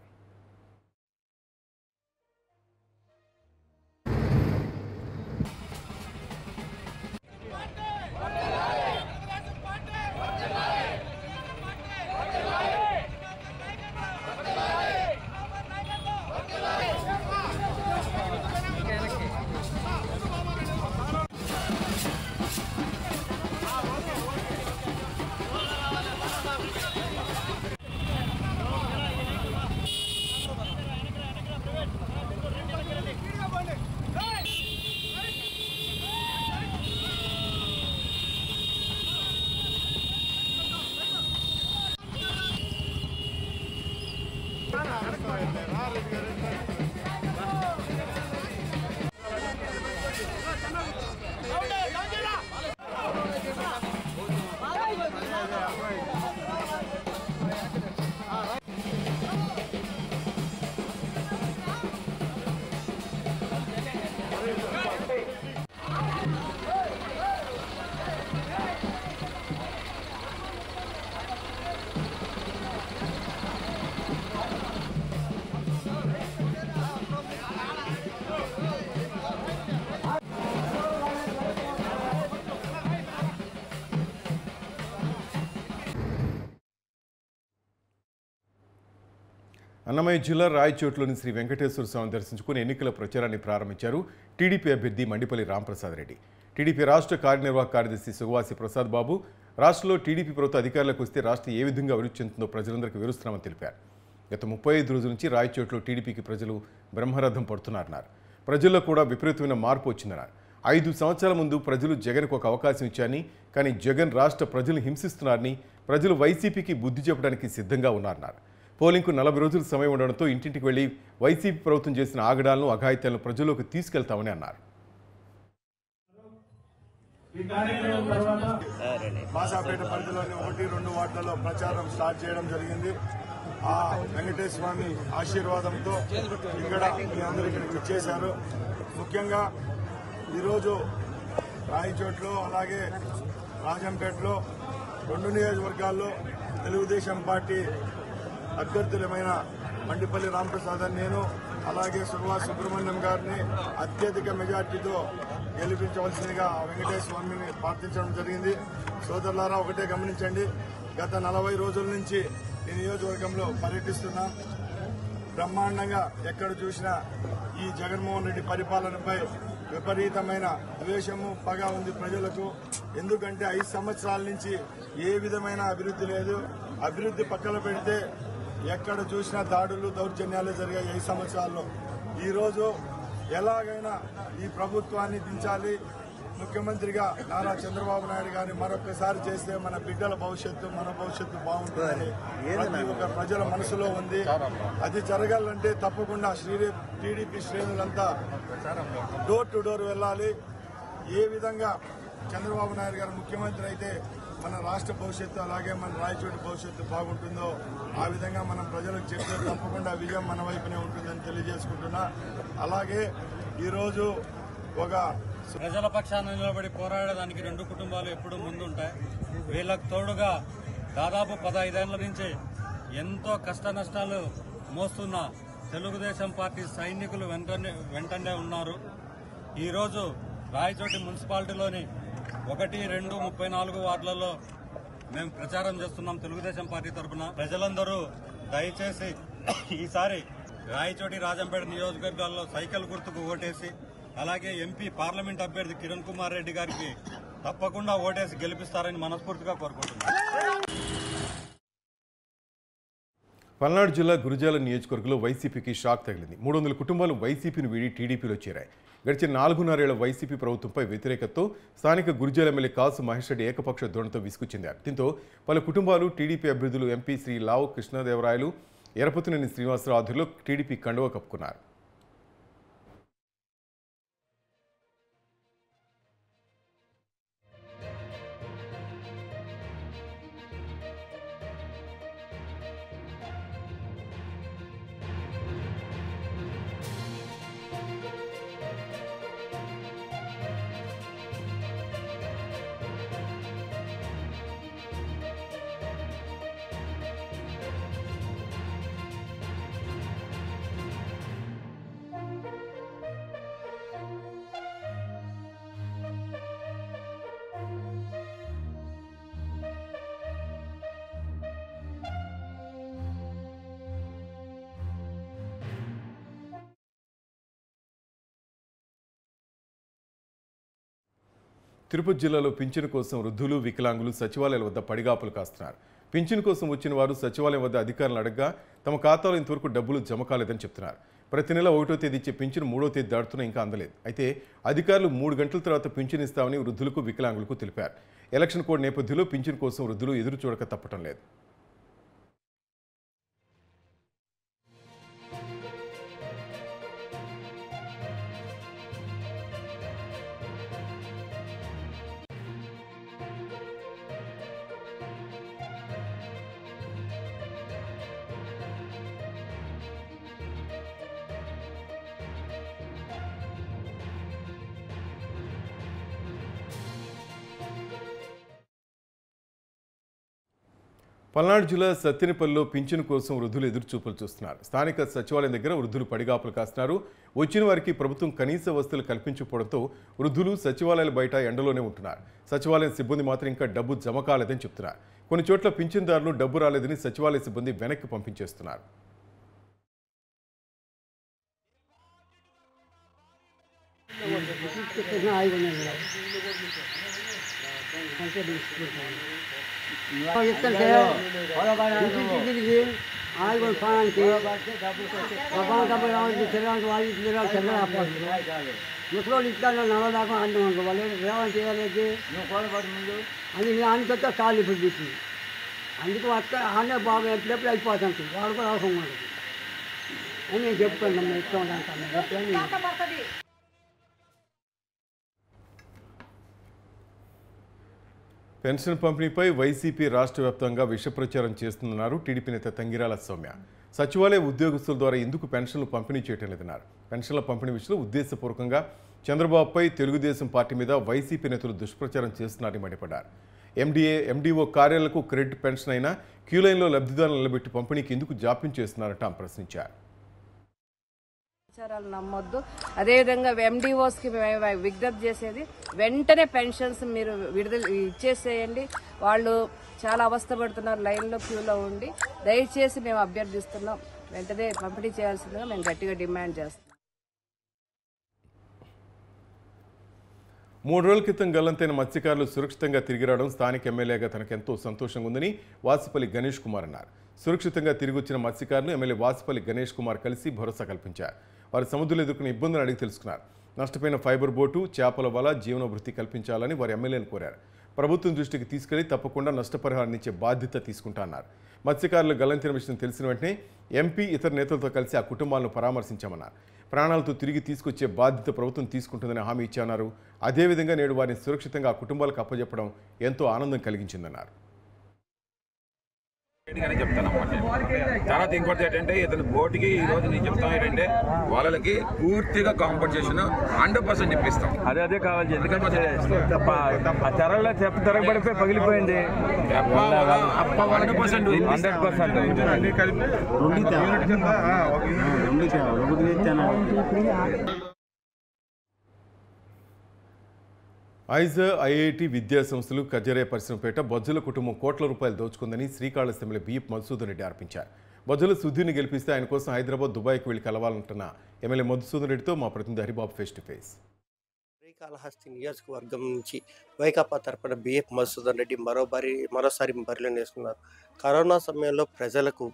అన్నమయ్య జిల్లా రాయచోట్లోని శ్రీ వెంకటేశ్వర స్వామిని దర్శించుకుని ఎన్నికల ప్రచారాన్ని ప్రారంభించారు టీడీపీ అభ్యర్థి మండిపల్లి రాంప్రసాద్ రెడ్డి. టీడీపీ రాష్ట్ర కార్యనిర్వాహక కార్యదర్శి సుగవాసి ప్రసాద్ బాబు రాష్ట్రంలో టీడీపీ ప్రభుత్వం అధికారంలోకి వస్తే రాష్ట్రం ఏ విధంగా అభివృద్ధి చెందుతుందో ప్రజలందరికీ వివరిస్తున్నామని తెలిపారు. గత 35 రోజుల నుంచి రాయచోట్లో టీడీపీకి ప్రజలు బ్రహ్మరథం పడుతున్నారన్నారు. ప్రజల్లో కూడా విపరీతమైన మార్పు వచ్చిందన్నారు. 5 సంవత్సరాల ముందు ప్రజలు జగన్కు ఒక అవకాశం ఇచ్చారని, కానీ జగన్ రాష్ట్ర ప్రజలు హింసిస్తున్నారని, ప్రజలు వైసీపీకి బుద్ధి చెప్పడానికి సిద్ధంగా ఉన్నారన్నారు. పోలింగ్కు 40 రోజుల సమయం ఉండడంతో ఇంటింటికి వెళ్లి వైసీపీ ప్రభుత్వం చేసిన ఆగడాలను, అఘాయిత్యాలను ప్రజల్లోకి తీసుకెళ్తామని అన్నారు. మాసాపేట పరిధిలోని 1-2 వార్డులలో ప్రచారం స్టార్ట్ చేయడం జరిగింది. ఆ వెంకటేశ్వర స్వామి ఆశీర్వాదంతో ఇక్కడ మీ అందరూ ఇక్కడికి వచ్చేశారు. ముఖ్యంగా ఈరోజు రాయచోట్లో అలాగే రాజంపేటలో 2 నియోజకవర్గాల్లో తెలుగుదేశం పార్టీ అభ్యర్థులమైన మండిపల్లి రాంప్రసాద్ నేను అలాగే సుగవాసి సుబ్రహ్మణ్యం గారిని అత్యధిక మెజార్టీతో గెలిపించవలసిందిగా వెంకటేశ్వర స్వామిని ప్రార్థించడం జరిగింది. సోదరులారా, ఒకటే గమనించండి, గత 40 రోజుల నుంచి ఈ నియోజకవర్గంలో పర్యటిస్తున్నాం. బ్రహ్మాండంగా ఎక్కడ చూసినా ఈ జగన్మోహన్ రెడ్డి పరిపాలనపై విపరీతమైన ద్వేషము, పగ ఉంది ప్రజలకు. ఎందుకంటే 5 సంవత్సరాల నుంచి ఏ విధమైన అభివృద్ధి లేదు. అభివృద్ధి పక్కన పెడితే ఎక్కడ చూసినా దాడులు, దౌర్జన్యాలు జరిగాయి 5 సంవత్సరాల్లో. ఈరోజు ఎలాగైనా ఈ ప్రభుత్వాన్ని దించాలి, ముఖ్యమంత్రిగా నారా చంద్రబాబు నాయుడు గారిని మరొకసారి చేస్తే మన బిడ్డల భవిష్యత్తు, మన భవిష్యత్తు బాగుంటుందని ప్రతి ఒక్క ప్రజల మనసులో ఉంది. అది జరగాలంటే తప్పకుండా టీడీపీ శ్రేణులంతా డోర్ టు డోర్ వెళ్ళాలి. ఏ విధంగా చంద్రబాబు నాయుడు గారు ముఖ్యమంత్రి అయితే మన రాష్ట్ర భవిష్యత్తు అలాగే మన రాయచోటి భవిష్యత్తు బాగుంటుందో ఆ విధంగా మనం ప్రజలకు చెప్తే తప్పకుండా విజయం మన వైపునే ఉంటుందని తెలియజేసుకుంటున్నా. అలాగే ఈరోజు ఒక ప్రజల పక్షాన నిలబడి పోరాడడానికి 2 కుటుంబాలు ఎప్పుడు ముందుంటాయి. వీళ్ళకు తోడుగా దాదాపు 15 ఏళ్ల నుంచి ఎంతో కష్ట నష్టాలు మోస్తున్న తెలుగుదేశం పార్టీ సైనికులు వెంటనే ఉన్నారు. ఈరోజు రాయచోటి మున్సిపాలిటీలోని 1, 2, 34 వార్డులలో మేము ప్రచారం చేస్తున్నాం తెలుగుదేశం పార్టీ తరఫున. ప్రజలందరూ దయచేసి ఈసారి రాయచోటి, రాజంపేట నియోజకవర్గాల్లో సైకిల్ గుర్తుకు ఓటేసి అలాగే ఎంపీ పార్లమెంట్ అభ్యర్థి కిరణ్ కుమార్ రెడ్డి గారికి తప్పకుండా ఓటేసి గెలిపిస్తారని మనస్ఫూర్తిగా కోరుకుంటున్నాను. పల్నాడు జిల్లా గురజాల నియోజకవర్గంలో వైసీపీకి షాక్ తగిలింది. 300 కుటుంబాలు వైసీపీని వీడి టీడీపీలో చేరాయి. గడిచిన 4.5 ఏళ్ల వైసీపీ ప్రభుత్వంపై వ్యతిరేకతతో స్థానిక గురజాల ఎమ్మెల్యే కాసు మహేష్ రెడ్డి ఏకపక్ష ధోరణితో విసుగుచెందారు. దీంతో పలు కుటుంబాలు టీడీపీ అభ్యర్థులు ఎంపీ శ్రీ లావు కృష్ణదేవరాయలు, ఎరపతినేని శ్రీనివాసరావు ఆధ్వర్యంలో టీడీపీ కండువా కప్పుకున్నారు. తిరుపతి జిల్లాలో పింఛను కోసం వృద్ధులు వికలాంగులు సచివాలయాల వద్ద పడిగాపులు కాస్తున్నారు. పింఛను కోసం వచ్చిన వారు సచివాలయం వద్ద అధికారులను అడగ్గా తమ ఖాతాలో ఇంతవరకు డబ్బులు జమ కాలేదని చెప్తున్నారు. ప్రతి నెల 1వ తేదీ ఇచ్చే పింఛను 3వ తేదీ దాటుతున్నా ఇంకా అందలేదు. అయితే అధికారులు 3 గంటల తర్వాత పింఛను ఇస్తామని వృద్ధులకు వికలాంగులకు తెలిపారు. ఎలక్షన్ కోడ్ నేపథ్యంలో పింఛను కోసం వృద్ధులు ఎదురు చూడక తప్పటం లేదు. పల్నాడు జిల్లా సత్తెనపల్లిలో పింఛను కోసం వృద్ధులు ఎదురుచూపులు చూస్తున్నారు. స్థానిక సచివాలయం దగ్గర వృద్ధులు పడిగాపులు కాస్తున్నారు. వచ్చిన వారికి ప్రభుత్వం కనీస వసతులు కల్పించకపోవడంతో వృద్ధులు సచివాలయాల బయట ఎండలోనే ఉంటున్నారు. సచివాలయం సిబ్బంది మాత్రం ఇంకా డబ్బు జమ కాలేదని చెప్తున్నారు. కొన్ని చోట్ల పింఛన్దారులు డబ్బు రాలేదని సచివాలయ సిబ్బంది వెనక్కి పంపించేస్తున్నారు. ముసలి ఇస్తాను నడదాకా అంటున్నాను వాళ్ళు రేవంత్ చేయాలి అది దానికొస్తే కాళ్ళు ఇప్పుడు తీసింది. అందుకు వస్తే ఆనే బాగా ఎప్పుడెప్పుడు అయిపోతాను వాళ్ళు కూడా అవసరం వాళ్ళకి అని నేను చెప్తాను. ఇష్టం ఉంటాను. పెన్షన్ పంపిణీపై వైసీపీ రాష్ట్ర వ్యాప్తంగా విష ప్రచారం చేస్తున్నారు టీడీపీ నేత తంగిరాల సౌమ్య. సచివాలయ ఉద్యోగస్తుల ద్వారా ఎందుకు పెన్షన్లు పంపిణీ చేయటం లేదన్నారు. పెన్షన్ల పంపిణీ విషయంలో ఉద్దేశపూర్వకంగా చంద్రబాబుపై తెలుగుదేశం పార్టీ మీద వైసీపీ నేతలు దుష్ప్రచారం చేస్తున్నారని మండిపడ్డారు. ఎండీఓ కార్యాలయాలకు క్రెడిట్ పెన్షన్ అయినా క్యూ లైన్లో లబ్ధిదారులు నిలబెట్టి పంపిణీకి ఎందుకు జాప్యం చేస్తున్నారట ఆమె ప్రశ్నించారు. ప్రచారాలు నమ్మొద్దు. అదేవిధంగా ఎండిఓస్కి విజ్ఞప్తి చేసేది వెంటనే పెన్షన్స్ మీరు విడుదల ఇచ్చేసేయండి. వాళ్ళు చాలా అవస్థపడుతున్నారు లైన్లో క్యూలో ఉండి. దయచేసి మేము అభ్యర్థిస్తున్నాం, వెంటనే పంపిణీ చేయాల్సిందిగా మేము గట్టిగా డిమాండ్ చేస్తున్నాం. 3 రోజుల క్రితం గల్లంతైన మత్స్యకారులు సురక్షితంగా తిరిగి రావడం స్థానిక ఎమ్మెల్యేగా తనకెంతో సంతోషంగా ఉందని వాసిపల్లి గణేష్ కుమార్ అన్నారు. సురక్షితంగా తిరిగి వచ్చిన మత్స్యకారులు ఎమ్మెల్యే వాసిపల్లి గణేష్ కుమార్ కలిసి భరోసా కల్పించారు. వారి సముద్రంలో ఎదుర్కొన్న ఇబ్బందులను అడిగి తెలుసుకున్నారు. నష్టపోయిన ఫైబర్ బోటు, చేపల వల జీవనభృతి కల్పించాలని వారి ఎమ్మెల్యేను కోరారు. ప్రభుత్వం దృష్టికి తీసుకెళ్లి తప్పకుండా నష్టపరిహారం ఇచ్చే బాధ్యత తీసుకుంటారన్నారు. మత్స్యకారులు గల్లంతైన విషయం తెలిసిన వెంటనే ఎంపీ ఇతర నేతలతో కలిసి ఆ కుటుంబాలను పరామర్శించామన్నారు. ప్రాణాలతో తిరిగి తీసుకొచ్చే బాధ్యత ప్రభుత్వం తీసుకుంటుందని హామీ ఇచ్చారన్నారు. అదేవిధంగా నేడు వారిని సురక్షితంగా ఆ కుటుంబాలకు అప్పచెప్పడం ఎంతో ఆనందం కలిగించిందన్నారు. తర్వాత ఇంకోటి ఏంటంటే ఇతని బోటుకి ఈ రోజు నేను చెప్తాను ఏంటంటే వాళ్ళకి పూర్తిగా కాంపన్సేషన్ 100% ఇప్పిస్తాం. అదే కావాలి. ఎందుకంటే తెరలో తిరగబడిపోయి పగిలిపోయింది. 100%. ఐఐటి విద్యా సంస్థలు కజరే పరిశ్రమపేట బొజ్జల కుటుంబం కోట్ల రూపాయలు దోచుకుందని శ్రీకాళహస్తి ఎమ్మెల్యే బిఎఫ్ మధుసూదన్ రెడ్డి ఆరోపించారు. బొజ్జల సుధీర్ని గెలిపిస్తే ఆయన కోసం హైదరాబాద్, దుబాయ్కి వెళ్లి కలవాలంటున్న ఎమ్మెల్యే మధుసూదన్ రెడ్డితో మా ప్రతినిధి Haribabu face to face. Srikalahasti నియోజకవర్గం నుంచి వైకాపా తరపున బిఎఫ్ మధుసూదన్ రెడ్డి మరోసారి బరిలో నేస్తున్నారు. కరోనా సమయంలో ప్రజలకు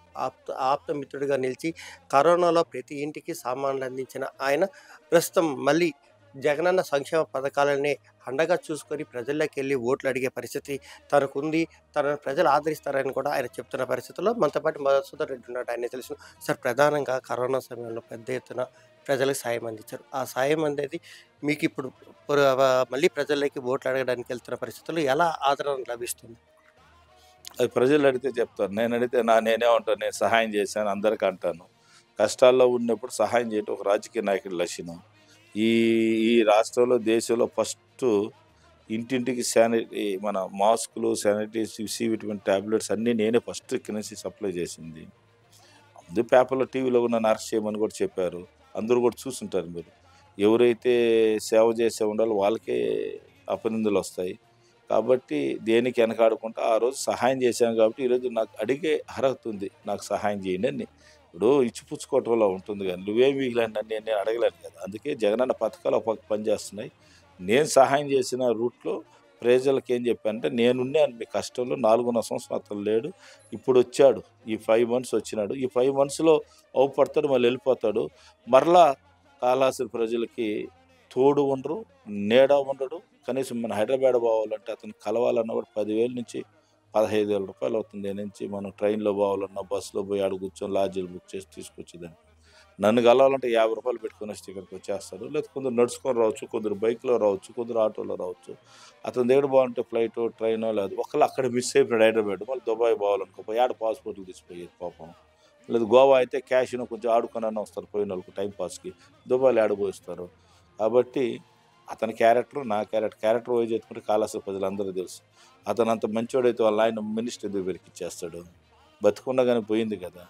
ఆప్తమిత్రుడిగా నిలిచి కరోనాలో ప్రతి ఇంటికి సామాన్లు అందించిన ఆయన ప్రస్తుతం మళ్ళీ జగనన్న సంక్షేమ పథకాలనే అండగా చూసుకొని ప్రజల్లోకి వెళ్ళి ఓట్లు అడిగే పరిస్థితి తనకుంది. తనను ప్రజలు ఆదరిస్తారని కూడా ఆయన చెప్తున్న పరిస్థితుల్లో మనతో పాటు మధుసూదన్ రెడ్డి ఉన్నాడు. ఆయన తెలుసు. సార్, ప్రధానంగా కరోనా సమయంలో పెద్ద ఎత్తున ప్రజలకు సాయం అందించారు. ఆ సాయం అనేది మీకు ఇప్పుడు మళ్ళీ ప్రజల్లోకి ఓట్లు అడగడానికి వెళ్తున్న పరిస్థితుల్లో ఎలా ఆదరణ లభిస్తుంది? అది ప్రజలు అడిగితే చెప్తారు. నేను అడిగితే నేనే ఉంటాను. నేను సహాయం చేశాను అందరికీ అంటాను. కష్టాల్లో ఉన్నప్పుడు సహాయం చేయడం ఒక రాజకీయ నాయకుడి లక్షణం. ఈ రాష్ట్రంలో దేశంలో ఫస్ట్ ఇంటింటికి మన మాస్కులు, శానిటైజర్, సి విటమిన్ ట్యాబ్లెట్స్ అన్నీ నేనే ఫస్ట్ ఇక్కడి నుంచి సప్లై చేసింది. అందరూ పేపర్లో, టీవీలో ఉన్న అరెస్ట్ చేయమని కూడా చెప్పారు. అందరూ కూడా చూసుంటారు. మీరు ఎవరైతే సేవ చేసే ఉండాలో వాళ్ళకే అపనిందలు వస్తాయి. కాబట్టి దేనికి వెనకాడకుండా ఆ రోజు సహాయం చేశాను. కాబట్టి ఈరోజు నాకు అడిగే అర్హత ఉంది. నాకు సహాయం చేయండి అని. ఇప్పుడు ఇచ్చిపుచ్చుకోవటంలో ఉంటుంది కానీ నువ్వేమి మిగిలిన నేను అడగలేను కదా. అందుకే జగనన్న పథకాలు ఒక పని చేస్తున్నాయి. నేను సహాయం చేసిన రూట్లో ప్రజలకు ఏం చెప్పానంటే నేనున్నాను మీ కష్టంలో 4.5 సంవత్సరం అతను లేడు, ఇప్పుడు వచ్చాడు, ఈ 5 months వచ్చినాడు, ఈ 5 monthsలో అవుపడతాడు, మళ్ళీ వెళ్ళిపోతాడు. మరలా కాళహస్తి ప్రజలకి తోడు ఉండరు, నీడ ఉండడు. కనీసం మన హైదరాబాద్ పోవాలంటే అతను కలవాలన్నా కూడా 10,000 నుంచి 15,000 రూపాయలు అవుతుంది. నేను నుంచి మనం ట్రైన్లో పోవాలన్నా, బస్సులో పోయి ఆడ కూర్చొని లాడ్జీలు బుక్ చేసి తీసుకొచ్చేదాన్ని. నన్ను కలవాలంటే 50 రూపాయలు పెట్టుకుని వచ్చి ఇక్కడికి వచ్చేస్తారు. లేదా కొందరు నడుచుకొని రావచ్చు, కొందరు బైక్లో రావచ్చు, కొందరు ఆటోలో రావచ్చు. అతని దగ్గర బాగుంటే ఫ్లైటో ట్రైనో లేదు. ఒకళ్ళు అక్కడ మిస్ అయిపోయాడు హైదరాబాద్, మళ్ళీ దుబాయ్ పోవాలనుకో ఏడ పాస్పోర్ట్లు తీసిపోయేది పాపం. లేదు గోవా అయితే క్యాష్ను కొంచెం ఆడుకొని వస్తారు పోయిన వాళ్ళకి టైం పాస్కి, దుబాయ్లో ఆడబోయిస్తారు. కాబట్టి అతని క్యారెక్టర్ నా క్యారెక్టర్ వైజ్ ఎత్తుకుంటే కాళహస్తి ప్రజలందరూ తెలుసు. అతను అంత మంచివాడైతే వాళ్ళ ఆయన మినిస్టర్ ఎందుకు వెలికిచ్చేస్తాడు? బతుకుండగానే పోయింది కదా.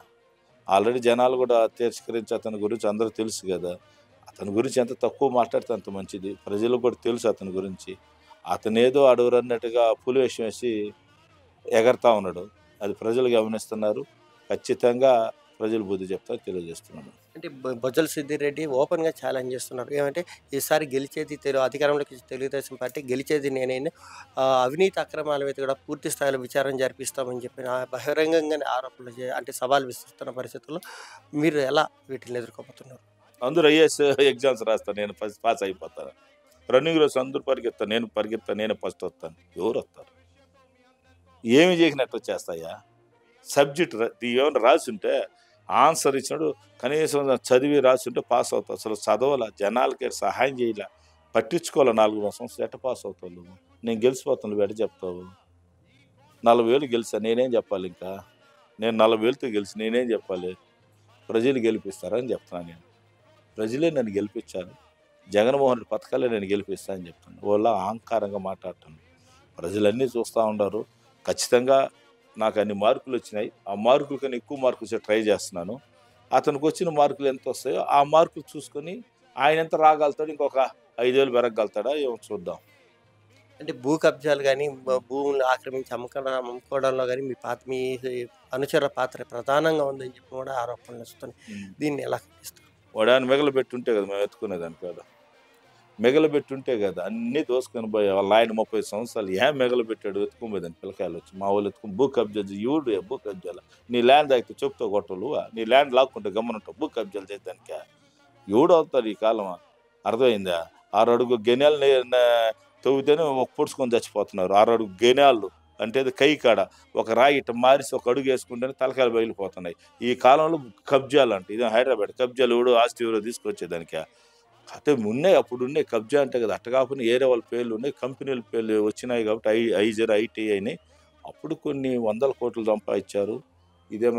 ఆల్రెడీ జనాలు కూడా తిరస్కరించి అతని గురించి అందరూ తెలుసు కదా. అతని గురించి ఎంత తక్కువ మాట్లాడితే అంత మంచిది. ప్రజలకు కూడా తెలుసు అతని గురించి. అతనేదో అడవురన్నట్టుగా పులి వేషం వేసి ఎగరతా ఉన్నాడు. అది ప్రజలు గమనిస్తున్నారు. ఖచ్చితంగా ప్రజలు బుద్ధి చెప్తారు తెలియజేస్తున్నాను. అంటే బొజ్జల సిద్దిరెడ్డి ఓపెన్గా ఛాలెంజ్ చేస్తున్నారు. ఏమంటే ఈసారి గెలిచేది అధికారంలోకి తెలుగుదేశం పార్టీ గెలిచేది నేనైనా అవినీతి అక్రమాల మీద కూడా పూర్తి స్థాయిలో విచారణ జరిపిస్తామని చెప్పి బహిరంగంగానే ఆరోపణలు అంటే సవాల్ విస్తున్న పరిస్థితుల్లో మీరు ఎలా వీటిని ఎదుర్కోబోతున్నారు? అందరూ ఐఏఎస్ ఎగ్జామ్స్ రాస్తాను, నేను పాస్ అయిపోతాను. రన్నింగ్ రేస్ అందరూ పరిగెత్తాను, నేను పరిగెత్తాను, నేను ఫస్ట్ వస్తాను. ఎవరు వస్తారు? ఏమి చేసినట్టు చేస్తాయా? సబ్జెక్ట్ ఏమైనా రాసి ఉంటే ఆన్సర్ ఇచ్చినాడు, కనీసం చదివి రాసి ఉంటే పాస్ అవుతావు. అసలు చదవాల, జనాలకి సహాయం చేయాల, పట్టించుకోవాలి. 4 సంవత్సరాలు ఎట్ట పాస్ అవుతావు నువ్వు? నేను గెలిచిపోతాను, నువ్వు ఎట్ట చెప్తావు? 40,000 గెలిచా, నేనేం చెప్పాలి? ఇంకా నేను 40,000తో గెలిచి నేనేం చెప్పాలి? ప్రజలు గెలిపిస్తారని చెప్తున్నాను. నేను ప్రజలే నన్ను గెలిపించాను, జగన్మోహన్ రెడ్డి పథకాలే నేను గెలిపిస్తానని చెప్తాను. వాళ్ళ అహంకారంగా మాట్లాడుతాను. ప్రజలన్నీ చూస్తూ ఉన్నారు. ఖచ్చితంగా నాకు అన్ని మార్కులు వచ్చినాయి. ఆ మార్కుల కన్నా ఎక్కువ మార్కులు వచ్చి ట్రై చేస్తున్నాను. అతనికి వచ్చిన మార్కులు ఎంత వస్తాయో ఆ మార్కులు చూసుకొని ఆయన ఎంత రాగలుగుతాడు, ఇంకొక 5,000 పెరగలుగుతాడా ఏమో చూద్దాం. అంటే భూ కబ్జాలు కానీ భూములు ఆక్రమించి అమ్ముకోవడంలో కానీ మీ అనుచర పాత్ర ప్రధానంగా ఉందని చెప్పి కూడా ఆరోపణలు వస్తున్నాయి. దీన్ని ఎలా కనిపిస్తారు? వాడు ఆయన మిగలబెట్టుంటే కదా మేము ఎత్తుకునేదాన్ని కదా. మిగలబెట్టుంటే కదా అన్నీ దోసుకొని పోయా. వాళ్ళ ఆయన 30 సంవత్సరాలు ఏం మిగలబెట్టాడు? ఎత్తుకుపోయేదాన్ని పిల్లకాయలు వచ్చి మా వాళ్ళు ఎత్తుకుని భూ కబ్జా ఎవడు భూ కబ్జాలు? నీ ల్యాండ్ అయితే చెప్తావు గొట్టలు, నీ ల్యాండ్ లాక్కుంటే గమ్మనుంటావు. భూ కబ్జాలు చేద్దానిక ఎవడు అవుతాడు ఈ కాలం? అర్థమైందా? 6 అడుగు గెనాలు తవ్వితేనే ఒక పొడుచుకొని చచ్చిపోతున్నారు. 6 అడుగు గెనాలు అంటే కై కాడ ఒక రాయి ఇట్ట మారిసి ఒక అడుగు వేసుకుంటేనే తలకాయలు బయలుపోతున్నాయి. ఈ కాలంలో కబ్జాలు అంటే ఇది హైదరాబాద్ కబ్జాలు ఎవడు ఆస్తి ఎవరో తీసుకొచ్చేదానిక అంటే ఉన్నాయి. అప్పుడు ఉన్నాయి కబ్జా అంటే కదా. అట్ట కాకుండా ఏరే వాళ్ళ పేర్లు ఉన్నాయి, కంపెనీల పేర్లు వచ్చినాయి కాబట్టి ఐజర్ ఐటీ అయినాయి. అప్పుడు కొన్ని 100 కోట్లు సంపాదించారు. ఇదే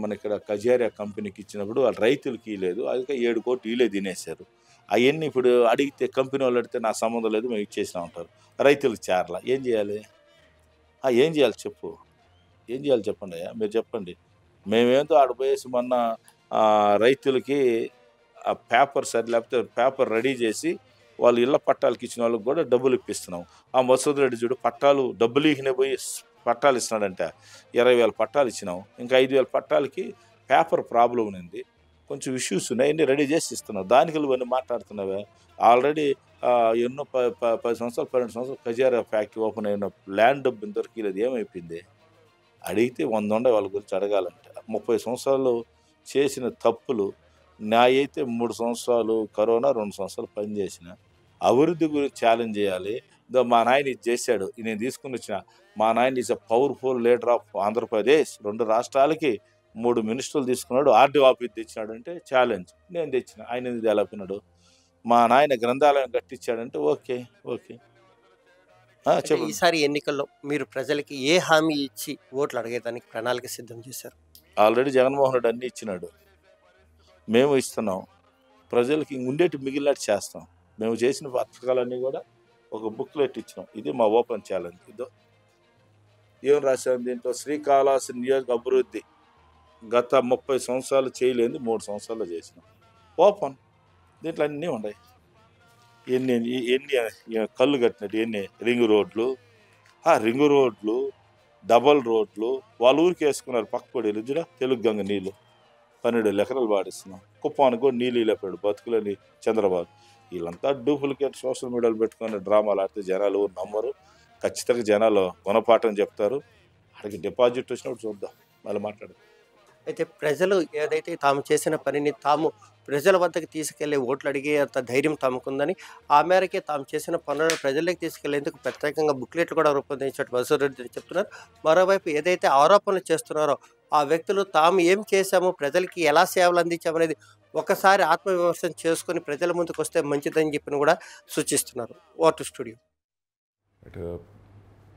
మన ఇక్కడ కజేరియా కంపెనీకి ఇచ్చినప్పుడు వాళ్ళు రైతులకి ఇవ్వలేదు, అందుకే 7 కోట్లు వీళ్ళే తినేశారు. అవన్నీ ఇప్పుడు అడిగితే కంపెనీ వాళ్ళు అడిగితే నా సంబంధం లేదు మేము ఇచ్చేసినా ఉంటారు. రైతులకు చేరలా. ఏం చేయాలి? ఏం చేయాలి చెప్పు? ఏం చేయాలి చెప్పండి అయ్యా, మీరు చెప్పండి. మేమేంతో ఆడపోయేసి మొన్న రైతులకి ఆ పేపర్ సరి లేకపోతే పేపర్ రెడీ చేసి వాళ్ళు ఇళ్ళ పట్టాలకి ఇచ్చిన వాళ్ళకి కూడా డబ్బులు ఇప్పిస్తున్నాం. ఆ మసూద్ రెడ్డి చూడు పట్టాలు డబ్బులు ఇగిన పోయి పట్టాలు ఇస్తున్నాడంటే 20,000 పట్టాలు ఇచ్చినాం. ఇంకా 5,000 పట్టాలకి పేపర్ ప్రాబ్లం ఉంది, కొంచెం ఇష్యూస్ ఉన్నాయి, అన్నీ రెడీ చేసి ఇస్తున్నావు. దానికి ఇవన్నీ మాట్లాడుతున్నావే. ఆల్రెడీ ఎన్నో 10 సంవత్సరాలు 12 సంవత్సరాలు కజేరియా ఫ్యాక్టరీ ఓపెన్ అయిన ల్యాండ్ డబ్బు ఇంతవరకు లేదు. ఏమైపోయింది? అడిగితే 100 ఉండే వాళ్ళ గురించి అడగాలంటే 30 సంవత్సరాలు చేసిన తప్పులు. నా అయితే 3 సంవత్సరాలు కరోనా, 2 సంవత్సరాలు పనిచేసిన. అభివృద్ధి గురించి ఛాలెంజ్ చేయాలి. మా నాయన ఇది చేశాడు, నేను తీసుకుని వచ్చిన. మా నాయన is a powerful leader of Andhra Pradesh. 2 రాష్ట్రాలకి 3 మినిస్టర్లు తీసుకున్నాడు, ఆర్డీ ఆఫీస్ తెచ్చినాడు అంటే ఛాలెంజ్. నేను తెచ్చిన, ఆయన ఇది ఎలా పోయినాడు? మా నాయన గ్రంథాలయం కట్టించాడంటే ఓకే ఓకే. ఈసారి ఎన్నికల్లో మీరు ప్రజలకి ఏ హామీ ఇచ్చి ఓట్లు అడిగేదానికి ప్రణాళిక సిద్ధం చేశారు? ఆల్రెడీ జగన్మోహన్ రెడ్డి అన్నీ ఇచ్చినాడు, మేము ఇస్తున్నాం. ప్రజలకి ఉండేటి మిగిలినట్టు చేస్తాం. మేము చేసిన పథకాలన్నీ కూడా ఒక బుక్లెట్ ఇచ్చినాం. ఇది మా ఓపెన్ ఛాలెంజ్. ఇదో ఏం రాశాం దీంట్లో? శ్రీకాళహస్తి నియోజక అభివృద్ధి గత 30 సంవత్సరాలు చేయలేదు, 3 సంవత్సరాలు చేసినాం. ఓపెన్ దీంట్లో అన్నీ ఉన్నాయి. ఎన్ని కళ్ళు కట్టినట్టు ఎన్ని రింగ్ రోడ్లు డబల్ రోడ్లు వాళ్ళ ఊరికి వేసుకున్నారు. పక్కపడి రుజురా తెలుగు గంగ నీళ్ళు 12 ఎకరాలు పాడిస్తున్నాం. కుప్పానికి కూడా నీళ్ళు లేపాడు బతుకులని చంద్రబాబు. వీళ్ళంతా డూప్లికేట్ సోషల్ మీడియాలో పెట్టుకొని డ్రామాలు ఆడితే జనాలు నమ్మరు. ఖచ్చితంగా జనాలు గుణపాఠం చెప్తారు. అక్కడికి డిపాజిట్ వచ్చినప్పుడు చూద్దాం, మళ్ళీ మాట్లాడదాం. అయితే ప్రజలు ఏదైతే తాము చేసిన పనిని తాము ప్రజల వద్దకు తీసుకెళ్లి ఓట్లు అడిగే అంత ధైర్యం తమకుందని, ఆ మేరకే తాము చేసిన పనులను ప్రజల్లోకి తీసుకెళ్లేందుకు ప్రత్యేకంగా బుక్లెట్లు కూడా రూపొందించినట్టు బసవరెడ్డి చెప్తున్నారు. మరోవైపు ఏదైతే ఆరోపణలు చేస్తున్నారో ఆ వ్యక్తులు తాము ఏం చేశాము, ప్రజలకి ఎలా సేవలు అందించామనేది ఒకసారి ఆత్మవిమర్శన చేసుకుని ప్రజల ముందుకు వస్తే మంచిదని చెప్పి కూడా సూచిస్తున్నారు. Vote studio.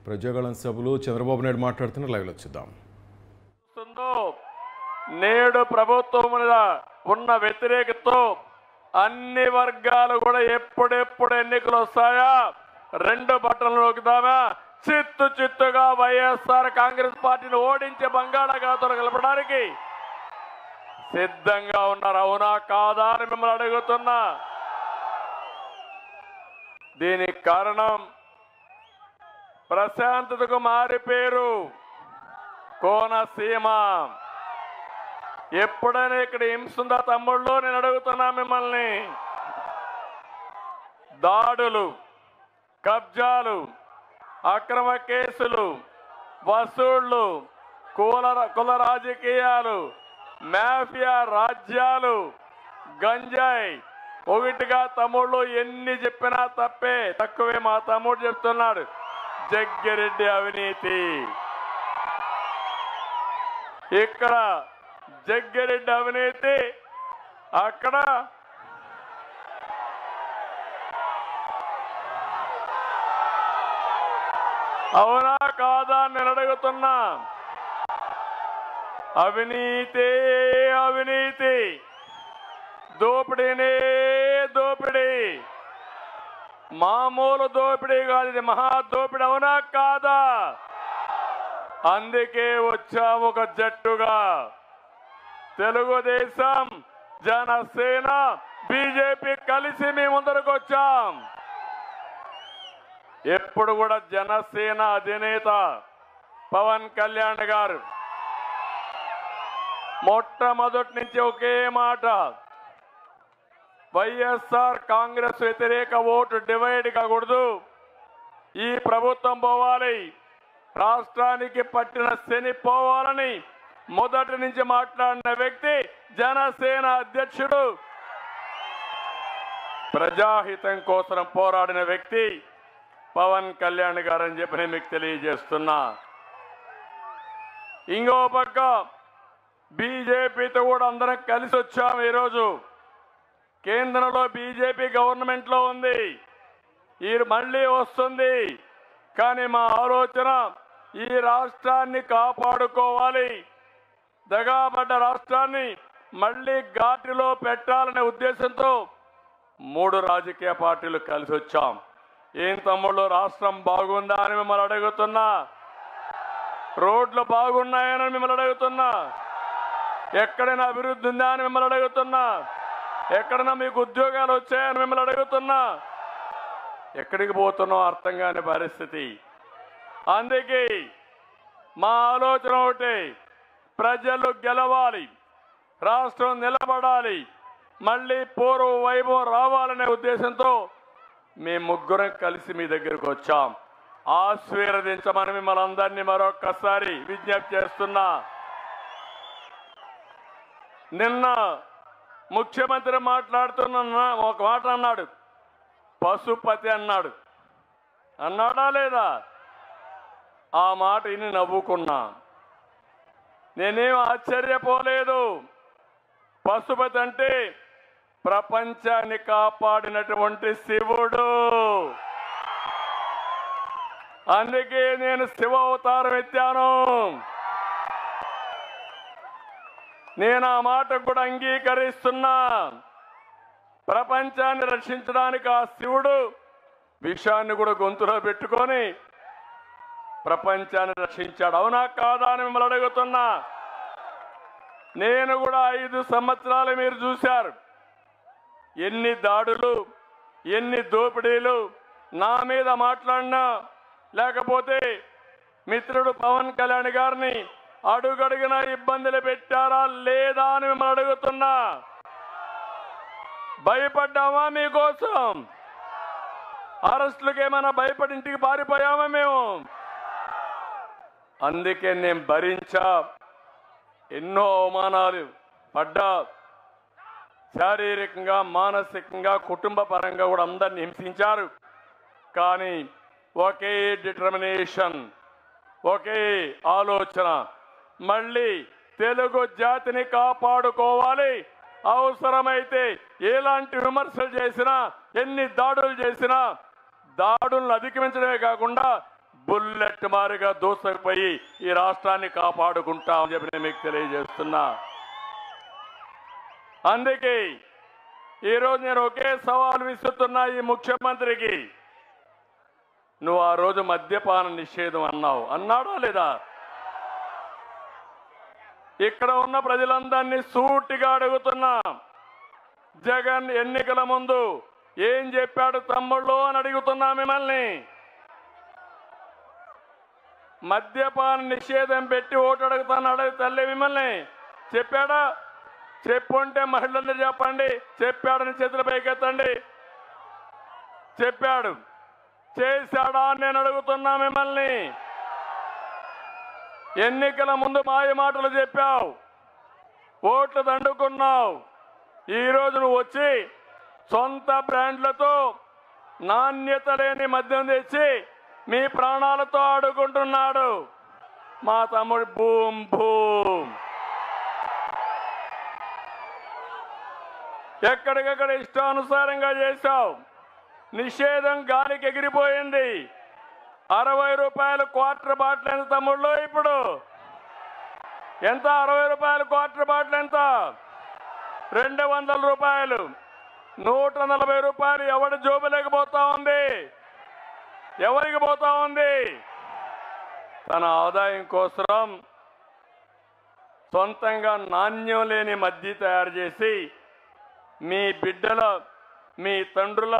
ప్రజాగళం సభలో చంద్రబాబు నాయుడు మాట్లాడుతున్న లైవ్లో చూద్దాం. నేడు ప్రభుత్వం మీద ఉన్న వ్యతిరేకతతో అన్ని వర్గాలు కూడా ఎప్పుడెప్పుడు ఎన్నికలు వస్తాయా, రెండు బట్టలు నొక్కుదామా, చిత్తుగా వైఎస్ఆర్ కాంగ్రెస్ పార్టీని ఓడించి బంగాళాఖాతంలో కలపడానికి సిద్ధంగా ఉన్నారు. అవునా కాదా అని మిమ్మల్ని అడుగుతున్నా. దీనికి కారణం ప్రశాంతతకు మారిపోయారు కోనసీమ. ఎప్పుడైనా ఇక్కడ హింసుందా తమ్ముళ్ళు? నేను అడుగుతున్నా మిమ్మల్ని. దాడులు, కబ్జాలు, అక్రమ కేసులు, వసూళ్లు, కుల రాజకీయాలు, మాఫియా రాజ్యాలు, గంజాయి, ఒకటిగా తమ్ముళ్ళు ఎన్ని చెప్పినా తప్పే, తక్కువే. మా తమ్ముడు చెప్తున్నాడు, జగ్గిరెడ్డి అవినీతి. ఇక్కడ జగ్గిరెడ్డి అవినీతి, అక్కడ అవునా కాదా నేను అడుగుతున్నా. అవినీతి అవినీతి, దోపిడీనే దోపిడీ, మామూలు దోపిడీ కాదు, ఇది మహా దోపిడీ. అవునా కాదా? అందుకే వచ్చాము ఒక జట్టుగా, తెలుగుదేశం, జనసేన, బీజేపీ కలిసి మీ ముందరకు వచ్చాం. ఎప్పుడు కూడా జనసేన అధినేత పవన్ కళ్యాణ్ గారు మొట్టమొదటి నుంచి ఒకే మాట, వైఎస్ఆర్ కాంగ్రెస్ వ్యతిరేక ఓటు డివైడ్ కాకూడదు, ఈ ప్రభుత్వం పోవాలి, రాష్ట్రానికి పట్టిన శని పోవాలని మొదటి నుంచి మాట్లాడిన వ్యక్తి జనసేన అధ్యక్షుడు, ప్రజాహితం కోసం పోరాడిన వ్యక్తి పవన్ కళ్యాణ్ గారని చెప్పి నేను మీకు తెలియజేస్తున్నా. ఇంకో పక్క బీజేపీతో కూడా అందరం కలిసి వచ్చాము. ఈరోజు కేంద్రంలో బీజేపీ గవర్నమెంట్ లో ఉంది, ఈ మళ్ళీ వస్తుంది. కానీ మా ఆలోచన ఈ రాష్ట్రాన్ని కాపాడుకోవాలి, దగాబడ్డ రాష్ట్రాన్ని మళ్ళీ ఘాటిలో పెట్టాలనే ఉద్దేశంతో 3 రాజకీయ పార్టీలు కలిసి వచ్చాం. ఏం తమ్ముళ్ళు, రాష్ట్రం బాగుందా అని మిమ్మల్ని అడుగుతున్నా, రోడ్లు బాగున్నాయని మిమ్మల్ని అడుగుతున్నా, ఎక్కడైనా అభివృద్ధి ఉందా అని మిమ్మల్ని అడుగుతున్నా, ఎక్కడైనా మీకు ఉద్యోగాలు వచ్చాయని మిమ్మల్ని అడుగుతున్నా. ఎక్కడికి పోతున్నావు అర్థం కాని పరిస్థితి. అందుకే మా ఆలోచన ఒకటి, ప్రజలు గెలవాలి, రాష్ట్రం నిలబడాలి, మళ్ళీ పూర్వ వైభవం రావాలనే ఉద్దేశంతో మేము ముగ్గురం కలిసి మీ దగ్గరకు వచ్చాం. ఆశీర్వదించమని మిమ్మల్ని అందరినీ మరొక్కసారి విజ్ఞప్తి చేస్తున్నా. నిన్న ముఖ్యమంత్రి మాట్లాడుతున్న ఒక మాట అన్నాడు, పశుపతి అన్నాడు. అన్నాడా లేదా? ఆ మాట విని నవ్వుకున్నా. నేనేం ఆశ్చర్యపోలేదు. పశుపతి అంటే ప్రపంచాన్ని కాపాడినటువంటి శివుడు. అందుకే నేను శివ అవతారం ఎత్తాను. నేను ఆ మాట కూడా అంగీకరిస్తున్నా. ప్రపంచాన్ని రక్షించడానికి ఆ శివుడు విషాన్ని కూడా గొంతులో పెట్టుకొని ప్రపంచాన్ని రక్షించాడు. అవునా కాదా అని మిమ్మల్ని అడుగుతున్నా. నేను కూడా 5 సంవత్సరాలు మీరు చూశారు, ఎన్ని దాడులు, ఎన్ని దోపిడీలు నా మీద మాట్లాడినా, లేకపోతే మిత్రుడు పవన్ కళ్యాణ్ గారిని అడుగడుగునా ఇబ్బందులు పెట్టారా లేదా అని మిమ్మల్ని అడుగుతున్నా. భయపడ్డామా మీకోసం? అరెస్టులకు ఏమైనా భయపడి ఇంటికి పారిపోయామా మేము? అందుకే నేను భరించా, ఎన్నో అవమానాలు పడ్డా, శారీరకంగా మానసికంగా కుటుంబ పరంగా కూడా అందరిని హింసించారు. కానీ ఒకే డిటర్మినేషన్, ఒకే ఆలోచన, మళ్ళీ తెలుగు జాతిని కాపాడుకోవాలి. అవసరమైతే ఎలాంటి విమర్శలు చేసినా, ఎన్ని దాడులు చేసినా దాడులను అధిగమించడమే కాకుండా బుల్లెట్ మారిగా దూసుకుపోయి ఈ రాష్ట్రాన్ని కాపాడుకుంటామని చెప్పి నేను మీకు తెలియజేస్తున్నా. అందుకే ఈరోజు నేను ఒకే సవాల్ విసురుతున్నా ఈ ముఖ్యమంత్రికి. నువ్వు ఆ రోజు మద్యపాన నిషేధం అన్నావు, అన్నాడా లేదా? ఇక్కడ ఉన్న ప్రజలందరినీ సూటిగా అడుగుతున్నా, జగన్ ఎన్నికల ముందు ఏం చెప్పాడు తమ్ముళ్ళు అని అడుగుతున్నా మిమ్మల్ని. మద్యపాన నిషేధం పెట్టి ఓటు అడుగుతాను తల్లి మిమ్మల్ని చెప్పాడా? చెప్పుంటే మహిళలందరూ చెప్పండి, చెప్పాడని చేతుల పైకెత్తండి. చెప్పాడు, చేశాడా అని నేను అడుగుతున్నా మిమ్మల్ని. ఎన్నికల ముందు మాయ మాటలు చెప్పావు, ఓట్లు దండుకున్నావు. ఈరోజు నువ్వు వచ్చి సొంత బ్రాండ్లతో నాణ్యత లేని మద్యం తెచ్చి మీ ప్రాణాలతో ఆడుకుంటున్నాడు మా తమ్ముడు. భూమ్ భూమ్ ఎక్కడికక్కడ ఇష్టానుసారంగా చేశావు. నిషేధం గాలికి ఎగిరిపోయింది. 60 రూపాయలు క్వార్టర్ బాటిల్ ఎంత తమ్ముళ్ళు? ఇప్పుడు ఎంత? 60 రూపాయలు క్వార్టర్ బాటిల్ ఎంత? 200 రూపాయలు. 140 రూపాయలు ఎవరి జోబులోకి పోతా ఉంది? ఎవరికి పోతా ఉంది? తన ఆదాయం కోసం సొంతంగా నాణ్యం లేని మద్యం తయారు చేసి మీ బిడ్డల, మీ తండ్రుల,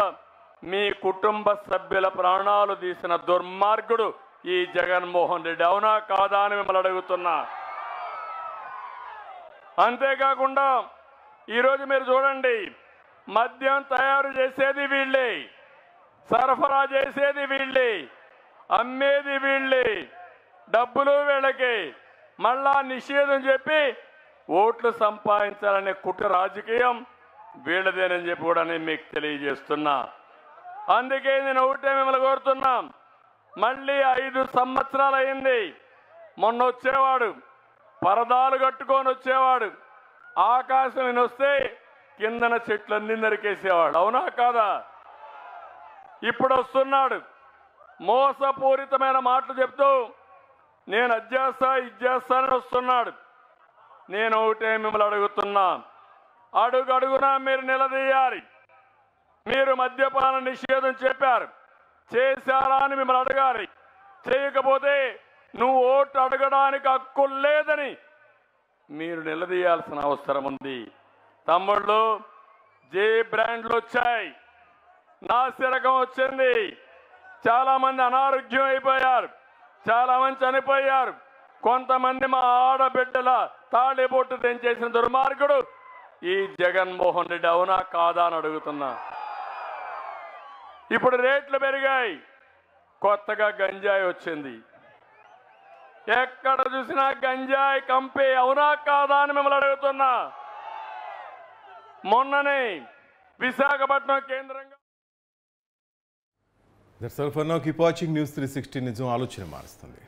మీ కుటుంబ సభ్యుల ప్రాణాలు తీసిన దుర్మార్గుడు ఈ జగన్మోహన్ రెడ్డి. అవునా కాదా అని మిమ్మల్ని అడుగుతున్నా. అంతేకాకుండా ఈరోజు మీరు చూడండి, మద్యం తయారు చేసేది వీళ్ళే, సరఫరా చేసేది వీళ్ళే, అమ్మేది వీళ్ళే, డబ్బులు వీళ్ళకి. మళ్ళా నిషేధం చెప్పి ఓట్లు సంపాదించాలనే కుట్ర రాజకీయం వీళ్ళదేనని చెప్పి కూడా నేను మీకు తెలియజేస్తున్నా. అందుకే నేను ఒకటే మిమ్మల్ని కోరుతున్నా, మళ్ళీ 5 సంవత్సరాలు అయింది. మొన్న వచ్చేవాడు, పరదాలు కట్టుకొని వచ్చేవాడు, ఆకాశం నేను వస్తే కిందన చెట్లన్నీ నరికేసేవాడు. అవునా కాదా? ఇప్పుడు వస్తున్నాడు, మోసపూరితమైన మాటలు చెప్తూ నేను అది చేస్తా ఇది చేస్తానని వస్తున్నాడు. నేను ఒకటే మిమ్మల్ని అడుగుతున్నా, అడుగడుగునా మీరు నిలదీయాలి. మీరు మద్యపాన నిషేధం చెప్పారు, చేశారా అని మిమ్మల్ని అడగాలి. చేయకపోతే నువ్వు ఓటు అడగడానికి హక్కు లేదని మీరు నిలదీయాల్సిన అవసరం ఉంది. తమ్ముళ్ళు, జే బ్రాండ్లు వచ్చాయి, నాసిరకం వచ్చింది, చాలా మంది అనారోగ్యం అయిపోయారు, చాలా మంది చనిపోయారు. కొంతమంది మా ఆడబిడ్డల తాళిబొట్టు తెంచేసిన దుర్మార్గుడు ఈ జగన్మోహన్ రెడ్డి. అవునా కాదా అని అడుగుతున్నా. ఇప్పుడు రేట్లు పెరిగాయి, కొత్తగా గంజాయి వచ్చింది, ఎక్కడ చూసినా గంజాయి కంపే. అవునా కాదా అని మిమ్మల్ని అడుగుతున్నా. మొన్ననే విశాఖపట్నం కేంద్రంగా. That's all for now. Keep watching news 360. నిజం ఆలోచన మారుస్తుంది.